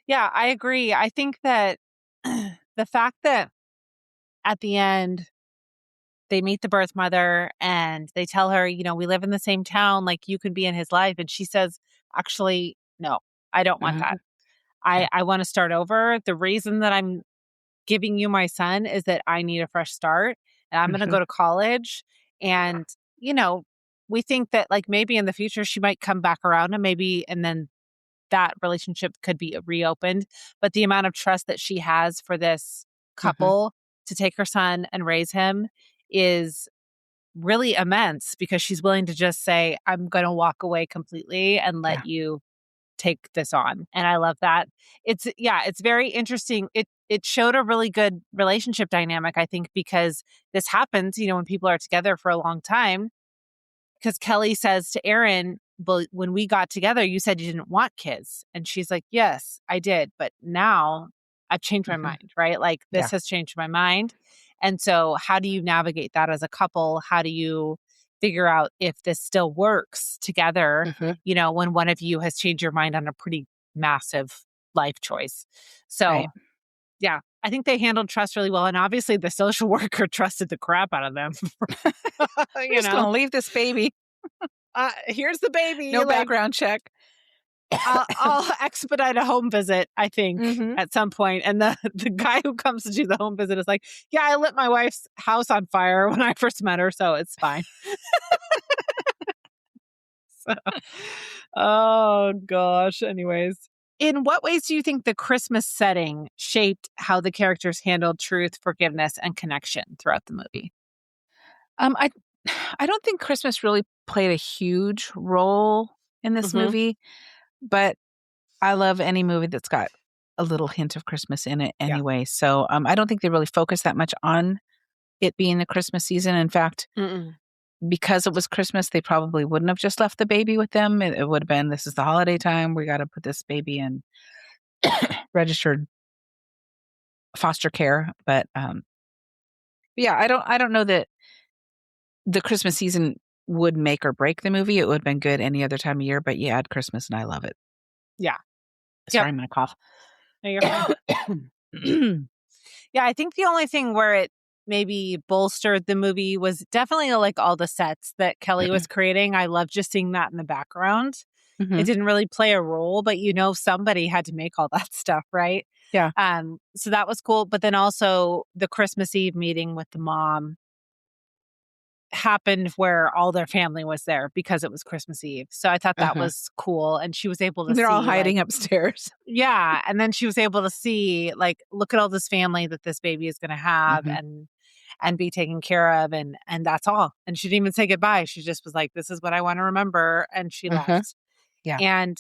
Yeah, I agree. I think that the fact that at the end they meet the birth mother and they tell her, we live in the same town, like you could be in his life. And she says, actually, no, I don't want that. I want to start over. The reason that I'm giving you my son is that I need a fresh start, and I'm going to go to college. And, we think that like maybe in the future she might come back around, and then that relationship could be reopened. But the amount of trust that she has for this couple to take her son and raise him is really immense because she's willing to just say, I'm going to walk away completely and let you take this on. And I love that. It's very interesting. It showed a really good relationship dynamic, I think, because this happens, when people are together for a long time. Because Kelly says to Aaron, but when we got together, you said you didn't want kids. And she's like, yes, I did. But now I've changed my mind, right? Like this has changed my mind. And so how do you navigate that as a couple? How do you figure out if this still works together, when one of you has changed your mind on a pretty massive life choice? So, yeah, I think they handled trust really well. And obviously the social worker trusted the crap out of them. I'm just going to leave this baby. Here's the baby. No background check. I'll expedite a home visit, I think, at some point. And the guy who comes to do the home visit is like, yeah, I lit my wife's house on fire when I first met her, so it's fine. Oh, gosh. Anyways. In what ways do you think the Christmas setting shaped how the characters handled truth, forgiveness, and connection throughout the movie? I don't think Christmas really played a huge role in this movie, but I love any movie that's got a little hint of Christmas in it anyway. Yeah. So I don't think they really focused that much on it being the Christmas season. In fact, because it was Christmas, they probably wouldn't have just left the baby with them. It would have been, this is the holiday time. We got to put this baby in registered foster care. But yeah, I don't know that the Christmas season would make or break the movie. It would have been good any other time of year, but you add Christmas and I love it. Yeah. Sorry, I'm going to cough. No, you're fine. Yeah, I think the only thing where it maybe bolstered the movie was definitely like all the sets that Kelly was creating. I love just seeing that in the background. It didn't really play a role, but somebody had to make all that stuff, right? Yeah. So that was cool. But then also the Christmas Eve meeting with the mom happened where all their family was there because it was Christmas Eve. So I thought that was cool. And she was able to They're all hiding upstairs. Yeah. And then she was able to see, like, look at all this family that this baby is going to have and be taken care of. And that's all. And she didn't even say goodbye. She just was like, this is what I want to remember. And she left. Yeah. And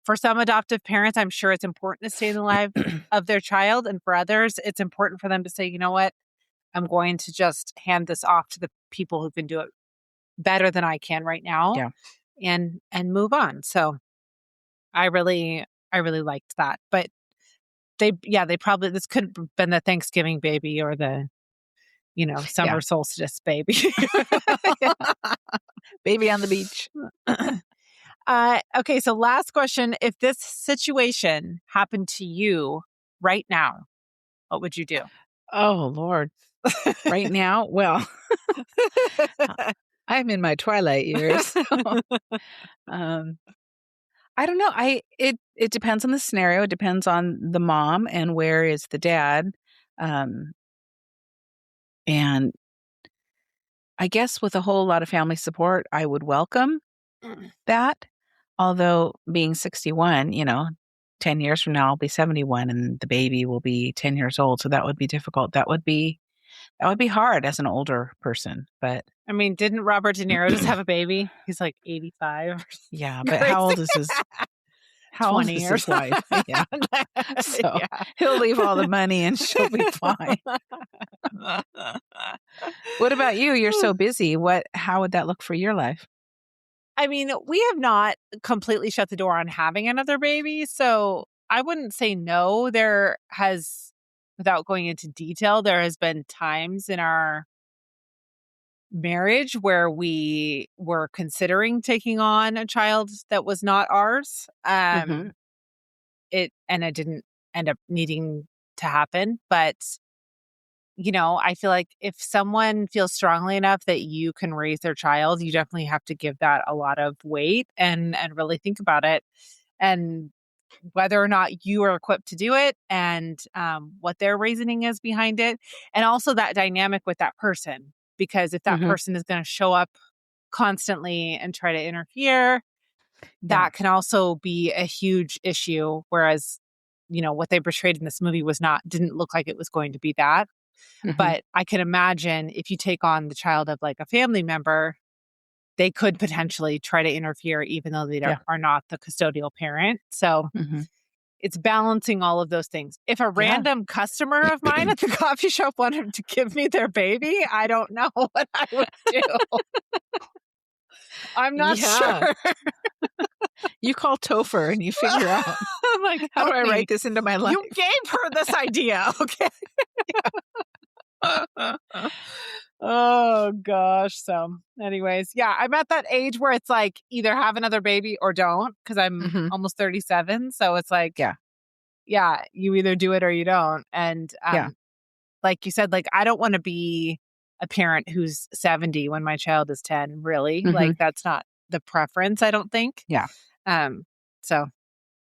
for some adoptive parents, I'm sure it's important to stay in the life of their child. And for others, it's important for them to say, you know what? I'm going to just hand this off to the people who can do it better than I can right now and move on. So I really liked that. But they probably, this could have been the Thanksgiving baby or the, summer solstice baby. Baby on the beach. Okay. So last question. If this situation happened to you right now, what would you do? Oh, Lord. Right now? Well, I'm in my twilight years. So, I don't know. It depends on the scenario. It depends on the mom and where is the dad. And I guess with a whole lot of family support, I would welcome that. Although being 61, 10 years from now, I'll be 71 and the baby will be 10 years old. So that would be difficult. That would be hard as an older person, but I mean, didn't Robert De Niro just have a baby? He's like 85. Yeah, but how old is his? How old is his wife? Yeah, so he'll leave all the money and she'll be fine. What about you? You're so busy. How would that look for your life? I mean, we have not completely shut the door on having another baby, so I wouldn't say no. There has, without going into detail, there has been times in our marriage where we were considering taking on a child that was not ours. It didn't end up needing to happen, but I feel like if someone feels strongly enough that you can raise their child, you definitely have to give that a lot of weight and really think about it and whether or not you are equipped to do it and what their reasoning is behind it. And also that dynamic with that person, because if that person is going to show up constantly and try to interfere, that can also be a huge issue. Whereas, what they portrayed in this movie didn't look like it was going to be that. But I can imagine if you take on the child of like a family member, they could potentially try to interfere even though they are not the custodial parent. So it's balancing all of those things. If a random customer of mine at the coffee shop wanted to give me their baby, I don't know what I would do. I'm not sure. You call Topher and you figure out, I'm like, how do I write this into my life? You gave her this idea, okay? Oh, gosh. So anyways, I'm at that age where it's like either have another baby or don't, because I'm almost 37. So it's like, you either do it or you don't. And like you said, like, I don't want to be a parent who's 70 when my child is 10, really. Like, that's not the preference, I don't think. Yeah. So,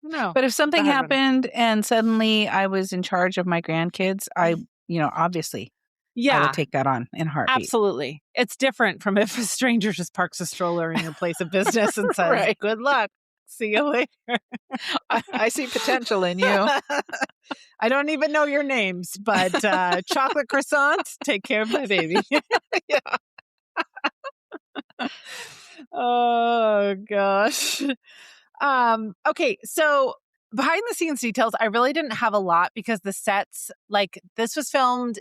no. But if something happened and suddenly I was in charge of my grandkids, obviously, I would take that on in a heartbeat. Absolutely. It's different from if a stranger just parks a stroller in your place of business and says, good luck. See you later. I see potential in you. I don't even know your names, but chocolate croissants, take care of my baby. Oh, gosh. Okay, so behind the scenes details, I really didn't have a lot because the sets, like, this was filmed,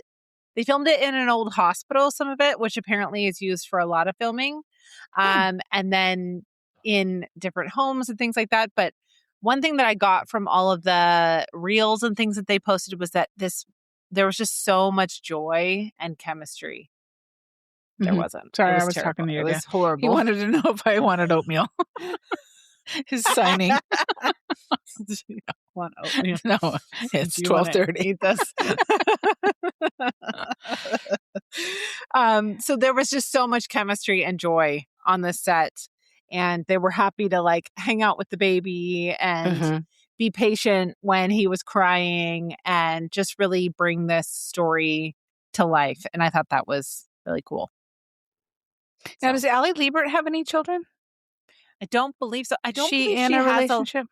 they filmed it in an old hospital, some of it, which apparently is used for a lot of filming. And then in different homes and things like that. But one thing that I got from all of the reels and things that they posted was that there was just so much joy and chemistry. There wasn't. Sorry, I was talking to you. It was horrible. He wanted to know if I wanted oatmeal. His signing. Want oatmeal? No, it's 12:30. Eat this. So there was just so much chemistry and joy on this set, and they were happy to like hang out with the baby and be patient when he was crying and just really bring this story to life. And I thought that was really cool. Now, does Ali Liebert have any children? I don't believe so. I don't she believe in she a has relationship.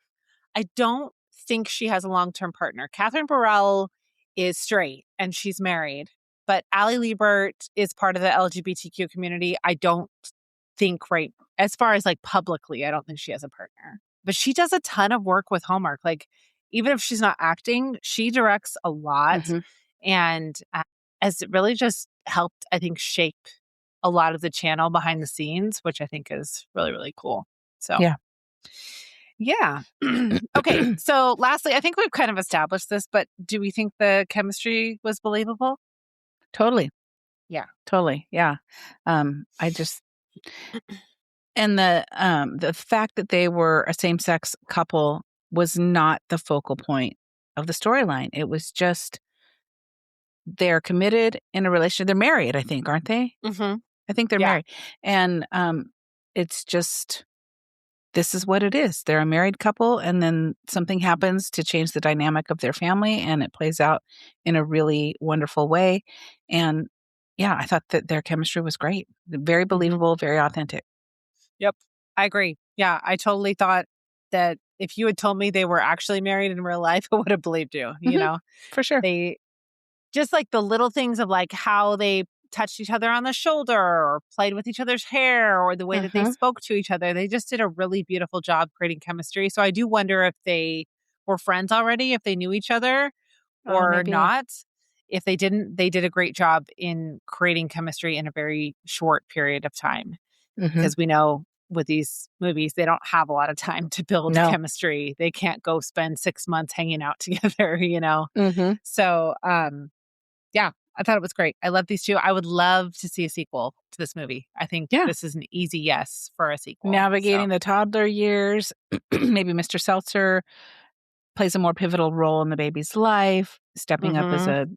I don't think she has a long-term partner. Katherine Barrell is straight and she's married, but Ali Liebert is part of the LGBTQ community. I don't think as far as like publicly, I don't think she has a partner. But she does a ton of work with Hallmark. Like, even if she's not acting, she directs a lot and has really just helped, I think, shape a lot of the channel behind the scenes, which I think is really, really cool. So, yeah. Okay. So lastly, I think we've kind of established this, but do we think the chemistry was believable? Totally. Yeah. Totally. Yeah. I just, and the fact that they were a same-sex couple was not the focal point of the storyline. It was just, they're committed in a relationship. They're married, I think, aren't they? I think they're married. And it's just, this is what it is. They're a married couple, and then something happens to change the dynamic of their family, and it plays out in a really wonderful way. And I thought that their chemistry was great. Very believable, very authentic. Yep. I agree. Yeah. I totally thought that if you had told me they were actually married in real life, I would have believed you, you know? For sure. They just like the little things of like how they touched each other on the shoulder or played with each other's hair or the way that they spoke to each other. They just did a really beautiful job creating chemistry. So I do wonder if they were friends already, if they knew each other or not. If they didn't, they did a great job in creating chemistry in a very short period of time. Because we know with these movies, they don't have a lot of time to build chemistry. They can't go spend 6 months hanging out together, you know? So, I thought it was great. I love these two. I would love to see a sequel to this movie. I think this is an easy yes for a sequel. Navigating the toddler years. Maybe Mr. Seltzer plays a more pivotal role in the baby's life, stepping up as a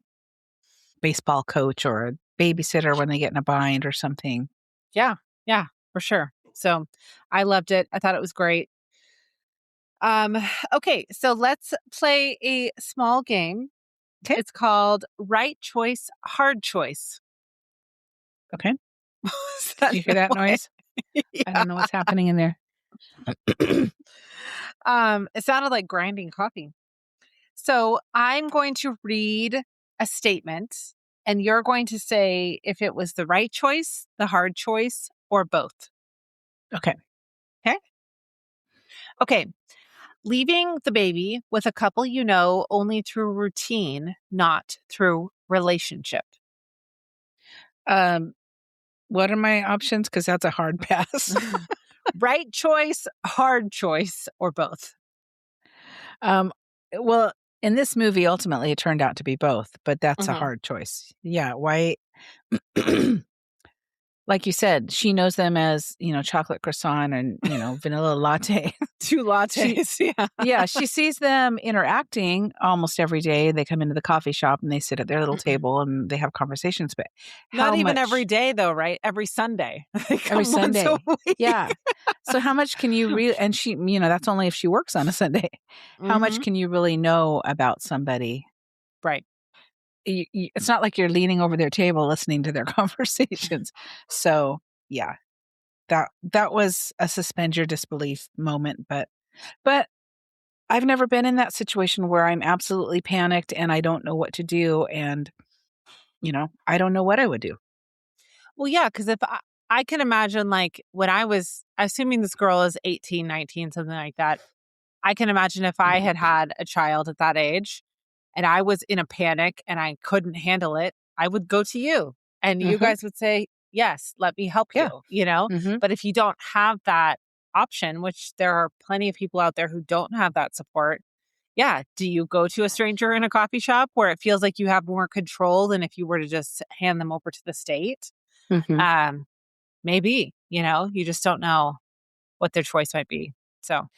baseball coach or a babysitter when they get in a bind or something. Yeah, for sure. So I loved it. I thought it was great. Okay, so let's play a small game. Okay. It's called Right Choice, Hard Choice. Okay. Did you hear that noise? I don't know what's happening in there. It sounded like grinding coffee. So I'm going to read a statement, And you're going to say if it was the right choice, the hard choice, or both. Okay. Okay. Okay. Leaving the baby with a couple you know only through routine, not through relationship. What are my options? Because that's a hard pass. Right choice, hard choice, or both. Well, in this movie, ultimately, it turned out to be both, but that's a hard choice. Yeah. Why? Like you said, she knows them as, chocolate croissant and, vanilla latte. 2 lattes. Yeah. She sees them interacting almost every day. They come into the coffee shop and they sit at their little table and they have conversations. But not even every day, though, right? Every Sunday. Every Sunday. Yeah. So how much can you really, and she, that's only if she works on a Sunday. How much can you really know about somebody? Right. It's not like you're leaning over their table listening to their conversations. So yeah, that was a suspend your disbelief moment. But I've never been in that situation where I'm absolutely panicked and I don't know what to do. And, I don't know what I would do. Well, yeah, because if I can imagine, like, when I was assuming this girl is 18, 19, something like that. I can imagine if I had had a child at that age and I was in a panic and I couldn't handle it, I would go to you and you guys would say, yes, let me help you, But if you don't have that option, which there are plenty of people out there who don't have that support, do you go to a stranger in a coffee shop where it feels like you have more control than if you were to just hand them over to the state? Maybe, you just don't know what their choice might be. So.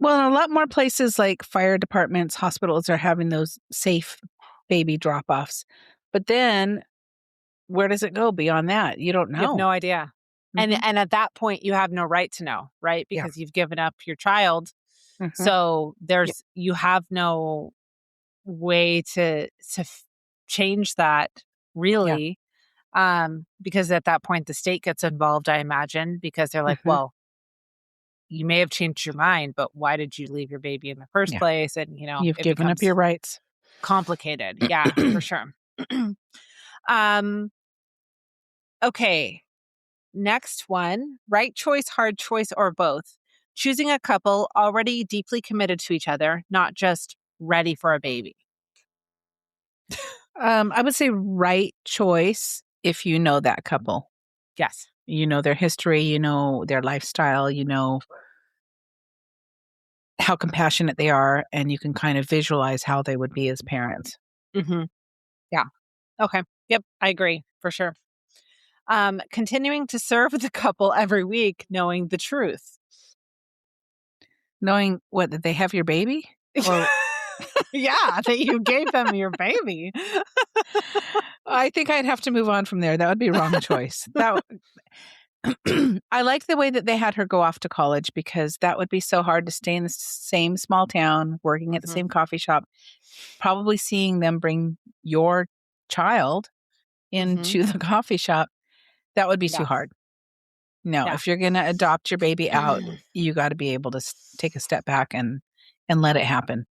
Well, in a lot more places like fire departments, hospitals are having those safe baby drop-offs. But then where does it go beyond that? You don't know. You have no idea. And at that point, you have no right to know, right? Because you've given up your child. So you have no way to change that, really. Because at that point, the state gets involved, I imagine, because they're like, well, you may have changed your mind, but why did you leave your baby in the first place? And, you've given up your rights. Complicated. Yeah, for sure. Okay. Next one, right choice, hard choice, or both. Choosing a couple already deeply committed to each other, not just ready for a baby. I would say right choice if you know that couple. Yes. You know their history, you know their lifestyle, you know how compassionate they are, and you can kind of visualize how they would be as parents. Yeah. Okay. Yep. I agree for sure. Continuing to serve the couple every week, knowing the truth. Knowing what, that they have your baby? Or yeah, that you gave them your baby. I think I'd have to move on from there. That would be a wrong choice. I like the way that they had her go off to college, because that would be so hard to stay in the same small town, working at the same coffee shop, probably seeing them bring your child into the coffee shop. That would be too hard. No, if you're going to adopt your baby out, you got to be able to take a step back and let it happen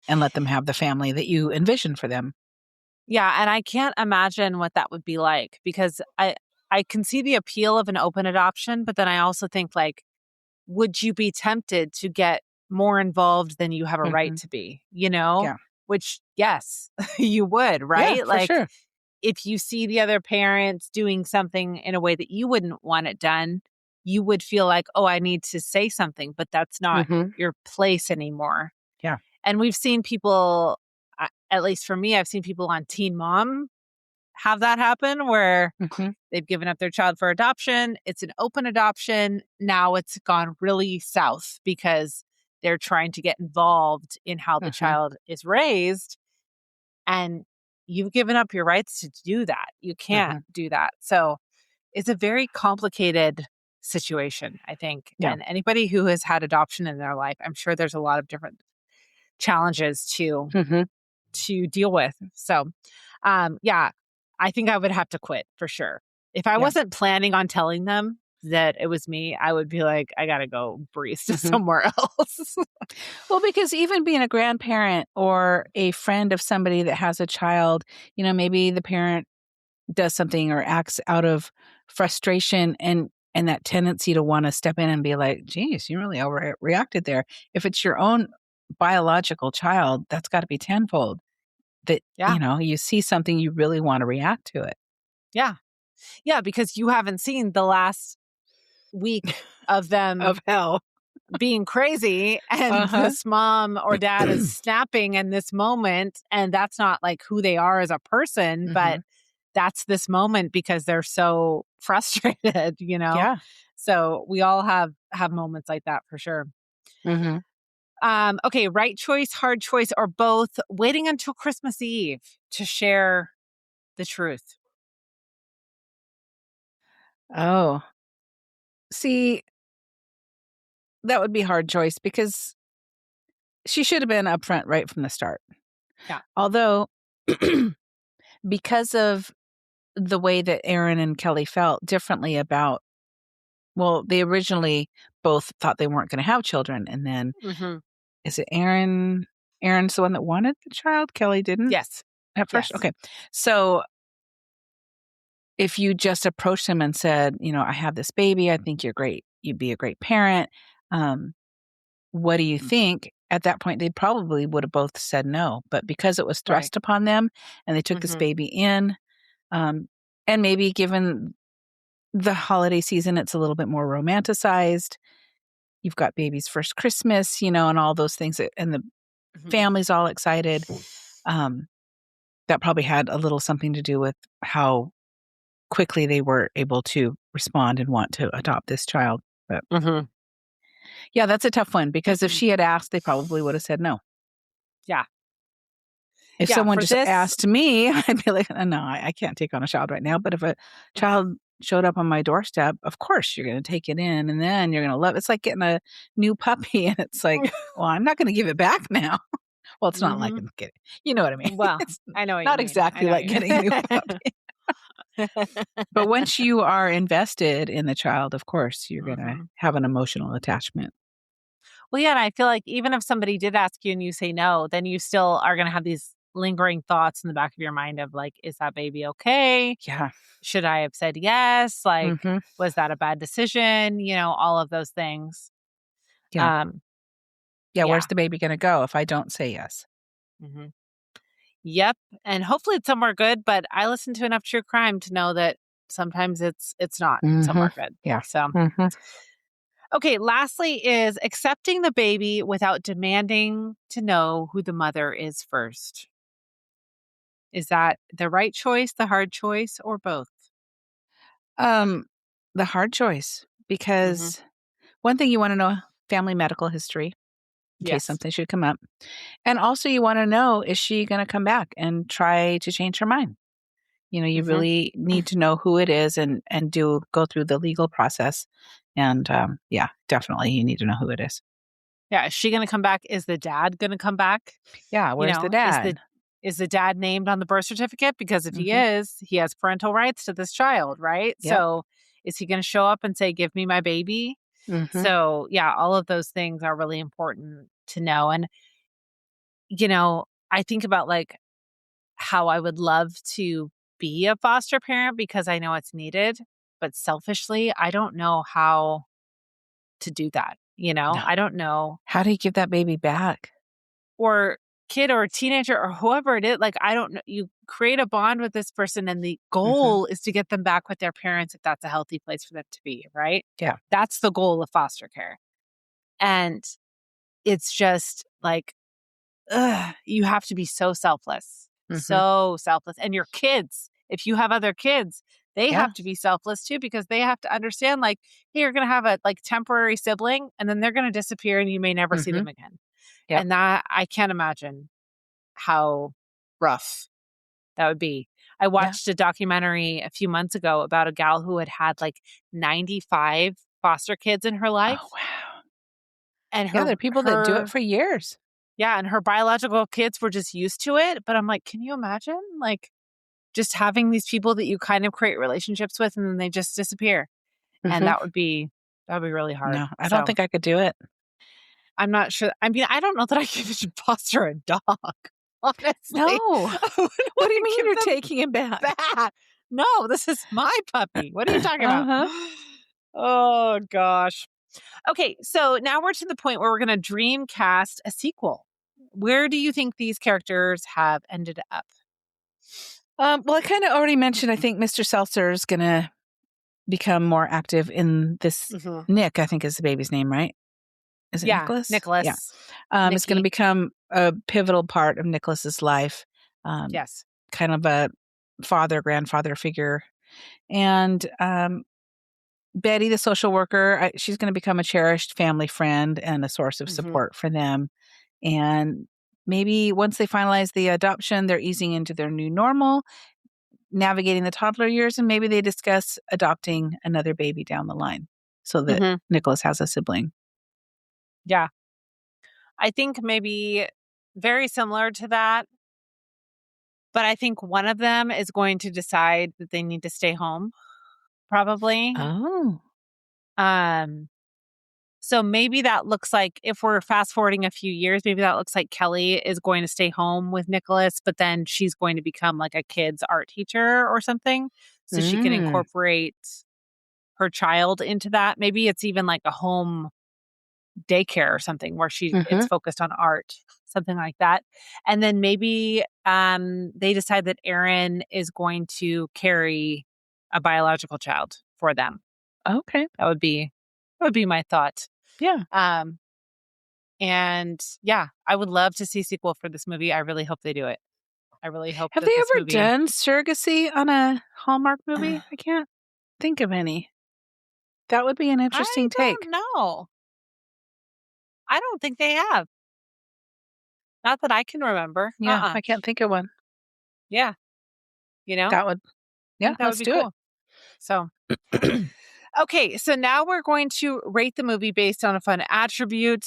and let them have the family that you envision for them. Yeah. And I can't imagine what that would be like, because I can see the appeal of an open adoption, but then I also think, like, would you be tempted to get more involved than you have a right to be, Yeah. Which, yes, you would, right? Yeah, for sure. If you see the other parents doing something in a way that you wouldn't want it done, you would feel like, oh, I need to say something, but that's not your place anymore. Yeah. And we've seen people, at least for me, I've seen people on Teen Mom have that happen, where they've given up their child for adoption. It's an open adoption. Now it's gone really south because they're trying to get involved in how the child is raised. And you've given up your rights to do that. You can't do that. So it's a very complicated situation, I think. Yeah. And anybody who has had adoption in their life, I'm sure there's a lot of different challenges to deal with. So, I think I would have to quit for sure. If I wasn't planning on telling them that it was me, I would be like, I got to go breathe somewhere else. Well, because even being a grandparent or a friend of somebody that has a child, maybe the parent does something or acts out of frustration and that tendency to want to step in and be like, geez, you really overreacted there. If it's your own biological child, that's got to be tenfold that, you see something, you really want to react to it. Yeah. Yeah, because you haven't seen the last week of them of hell being crazy, and this mom or dad is snapping in this moment, and that's not like who they are as a person, but that's this moment because they're so frustrated, Yeah. So we all have moments like that for sure. Okay, right choice, hard choice, or both. Waiting until Christmas Eve to share the truth. Oh, see, that would be a hard choice because she should have been upfront right from the start. Yeah. Although, because of the way that Aaron and Kelly felt differently about, well, they originally both thought they weren't going to have children. And then is it Aaron? Aaron's the one that wanted the child. Kelly didn't? Yes. At first? Yes. Okay. So if you just approached him and said, I have this baby, I think you're great. You'd be a great parent. What do you think? At that point, they probably would have both said no. But because it was thrust upon them and they took this baby in, and maybe given the holiday season, it's a little bit more romanticized. You've got baby's first Christmas, and all those things, and the family's all excited. That probably had a little something to do with how quickly they were able to respond and want to adopt this child. But yeah, that's a tough one because if she had asked, they probably would have said no. Yeah. If someone just asked me, I'd be like, no, I can't take on a child right now. But if a child showed up on my doorstep, of course you're going to take it in and then you're going to love it. It's like getting a new puppy and it's like, well, I'm not going to give it back now. Well, it's not like I'm getting, you know what I mean? Well, I know what not you mean. exactly like getting a new puppy. But once you are invested in the child, of course, you're going to have an emotional attachment. Well, yeah, and I feel like even if somebody did ask you and you say no, then you still are going to have these lingering thoughts in the back of your mind of like, is that baby okay? Yeah. Should I have said yes? Like, was that a bad decision? All of those things. Yeah. Where's the baby going to go if I don't say yes? Yep. And hopefully it's somewhere good, but I listen to enough true crime to know that sometimes it's not somewhere good. Yeah. So, okay. Lastly is accepting the baby without demanding to know who the mother is first. Is that the right choice, the hard choice, or both? The hard choice, because one thing you want to know, family medical history, in case something should come up. And also you want to know, is she going to come back and try to change her mind? You really need to know who it is and go through the legal process. And definitely you need to know who it is. Yeah. Is she going to come back? Is the dad going to come back? Yeah. Where's the dad? Is the dad named on the birth certificate? Because if he is, he has parental rights to this child, right? Yep. So is he going to show up and say, give me my baby? So yeah, all of those things are really important to know. And, I think about like how I would love to be a foster parent because I know it's needed, but selfishly, I don't know how to do that. No. I don't know. How do you give that baby back? Or kid or teenager or whoever it is, like, I don't know. You create a bond with this person and the goal is to get them back with their parents if that's a healthy place for them to be, right? Yeah. That's the goal of foster care. And it's just like, you have to be so selfless, so selfless. And your kids, if you have other kids, they have to be selfless too, because they have to understand like, hey, you're going to have a like temporary sibling and then they're going to disappear and you may never see them again. Yep. And that I can't imagine how rough that would be. I watched a documentary a few months ago about a gal who had like 95 foster kids in her life. Oh, wow. And there are people that do it for years. Yeah. And her biological kids were just used to it. But I'm like, can you imagine like just having these people that you kind of create relationships with and then they just disappear? And that would be really hard. No, I don't think I could do it. I'm not sure. I mean, I don't know that I should foster a dog. Honestly. No. What do you mean you're taking him back? No, this is my puppy. What are you talking about? Oh, gosh. Okay, so now we're to the point where we're going to dream cast a sequel. Where do you think these characters have ended up? Well, I kind of already mentioned, I think Mr. Seltzer is going to become more active in this. Nick, I think is the baby's name, right? Is it Nicholas? Nicholas. Yeah. It's going to become a pivotal part of Nicholas's life. Yes. Kind of a father, grandfather figure. And Betty, the social worker, she's going to become a cherished family friend and a source of support for them. And maybe once they finalize the adoption, they're easing into their new normal, navigating the toddler years, and maybe they discuss adopting another baby down the line so that Nicholas has a sibling. Yeah. I think maybe very similar to that. But I think one of them is going to decide that they need to stay home, probably. Oh. So maybe that looks like, if we're fast forwarding a few years, maybe that looks like Kelly is going to stay home with Nicholas, but then she's going to become like a kid's art teacher or something. So she can incorporate her child into that. Maybe it's even like a home daycare or something where it's focused on art, something like that. And then maybe they decide that Aaron is going to carry a biological child for them. Okay. That would be my thought. Yeah. And yeah, I would love to see a sequel for this movie. I really hope they do it. I really hope. Have they ever done surrogacy on a Hallmark movie? I can't think of any. That would be an interesting take. No. I don't think they have. Not that I can remember. Yeah, I can't think of one. Yeah. You know? That would, that would be cool. So, okay. So now we're going to rate the movie based on a fun attribute.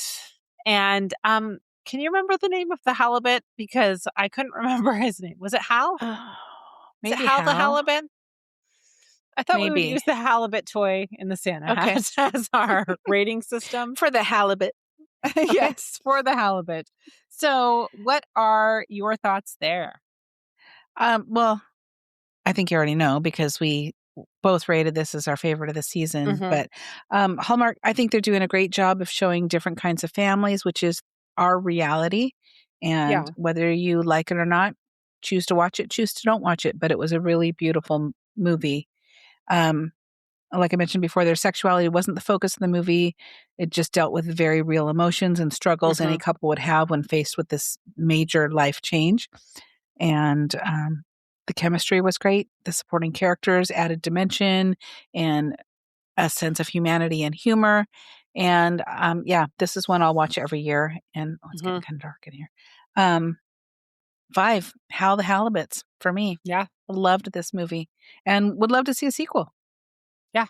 And can you remember the name of the halibut? Because I couldn't remember his name. Was it Hal? Maybe is it Hal the halibut? I thought we would use the halibut toy in the Santa hat as our rating system. For the halibut. Yes, for the halibut. So what are your thoughts there? Well, I think you already know because we both rated this as our favorite of the season. But Hallmark, I think they're doing a great job of showing different kinds of families, which is our reality. And whether you like it or not, choose to watch it, choose to don't watch it. But it was a really beautiful movie. Like I mentioned before, their sexuality wasn't the focus of the movie. It just dealt with very real emotions and struggles any couple would have when faced with this major life change. And the chemistry was great. The supporting characters added dimension and a sense of humanity and humor. And this is one I'll watch every year. And it's getting kind of dark in here. 5, Hal the Halibuts for me. Yeah. Loved this movie and would love to see a sequel. Yeah.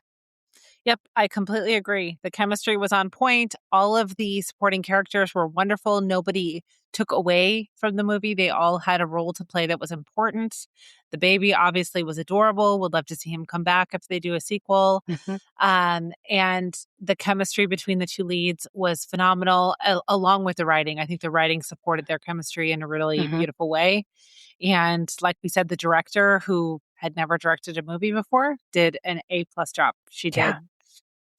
Yep. I completely agree. The chemistry was on point. All of the supporting characters were wonderful. Nobody took away from the movie. They all had a role to play that was important. The baby obviously was adorable. Would love to see him come back if they do a sequel. And the chemistry between the two leads was phenomenal, along with the writing. I think the writing supported their chemistry in a really beautiful way. And like we said, the director, who had never directed a movie before, did an A+ job. She did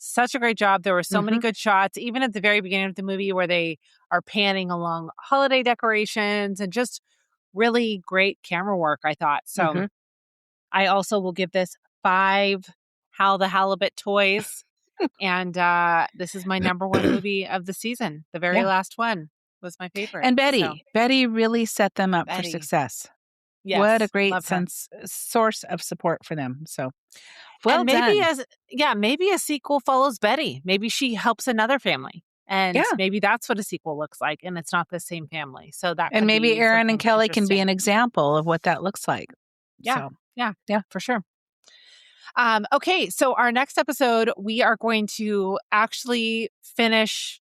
such a great job. There were so many good shots, even at the very beginning of the movie where they are panning along holiday decorations and just really great camera work, I thought. So I also will give this 5 Hal the Halibut toys. And this is my number 1 movie of the season. The very last one was my favorite. And Betty really set them up for success. Yes, what a great source of support for them. So well maybe done. Maybe a sequel follows Betty. Maybe she helps another family. And maybe that's what a sequel looks like. And it's not the same family. So that and maybe Aaron and Kelly can be an example of what that looks like. Yeah. So. Yeah, for sure. Okay, so our next episode, we are going to actually finish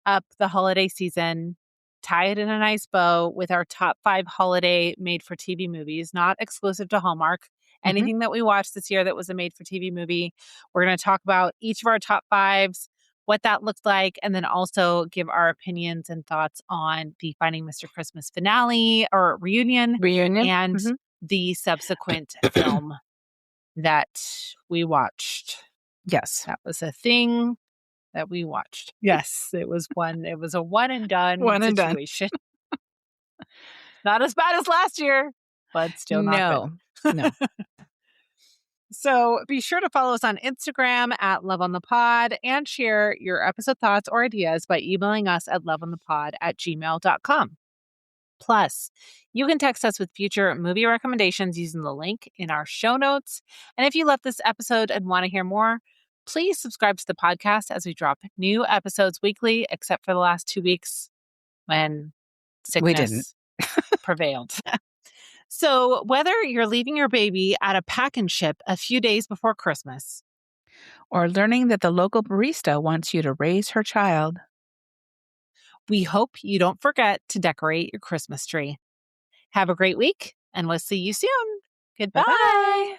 up the holiday season, tie it in a nice bow with our top 5 holiday made-for-TV movies, not exclusive to Hallmark. Anything that we watched this year that was a made-for-TV movie, we're going to talk about each of our top 5s, what that looked like, and then also give our opinions and thoughts on the Finding Mr. Christmas finale or reunion. And the subsequent film that we watched. Yes. That was a thing that we watched. Yes, it was a one and done situation. Not as bad as last year, but still not good. No. So be sure to follow us on Instagram at Love on the Pod and share your episode thoughts or ideas by emailing us at loveonthepod@gmail.com. Plus, you can text us with future movie recommendations using the link in our show notes. And if you love this episode and want to hear more, please subscribe to the podcast as we drop new episodes weekly, except for the last 2 weeks when sickness prevailed. So whether you're leaving your baby at a pack and ship a few days before Christmas, or learning that the local barista wants you to raise her child, we hope you don't forget to decorate your Christmas tree. Have a great week, and we'll see you soon. Goodbye. Bye-bye.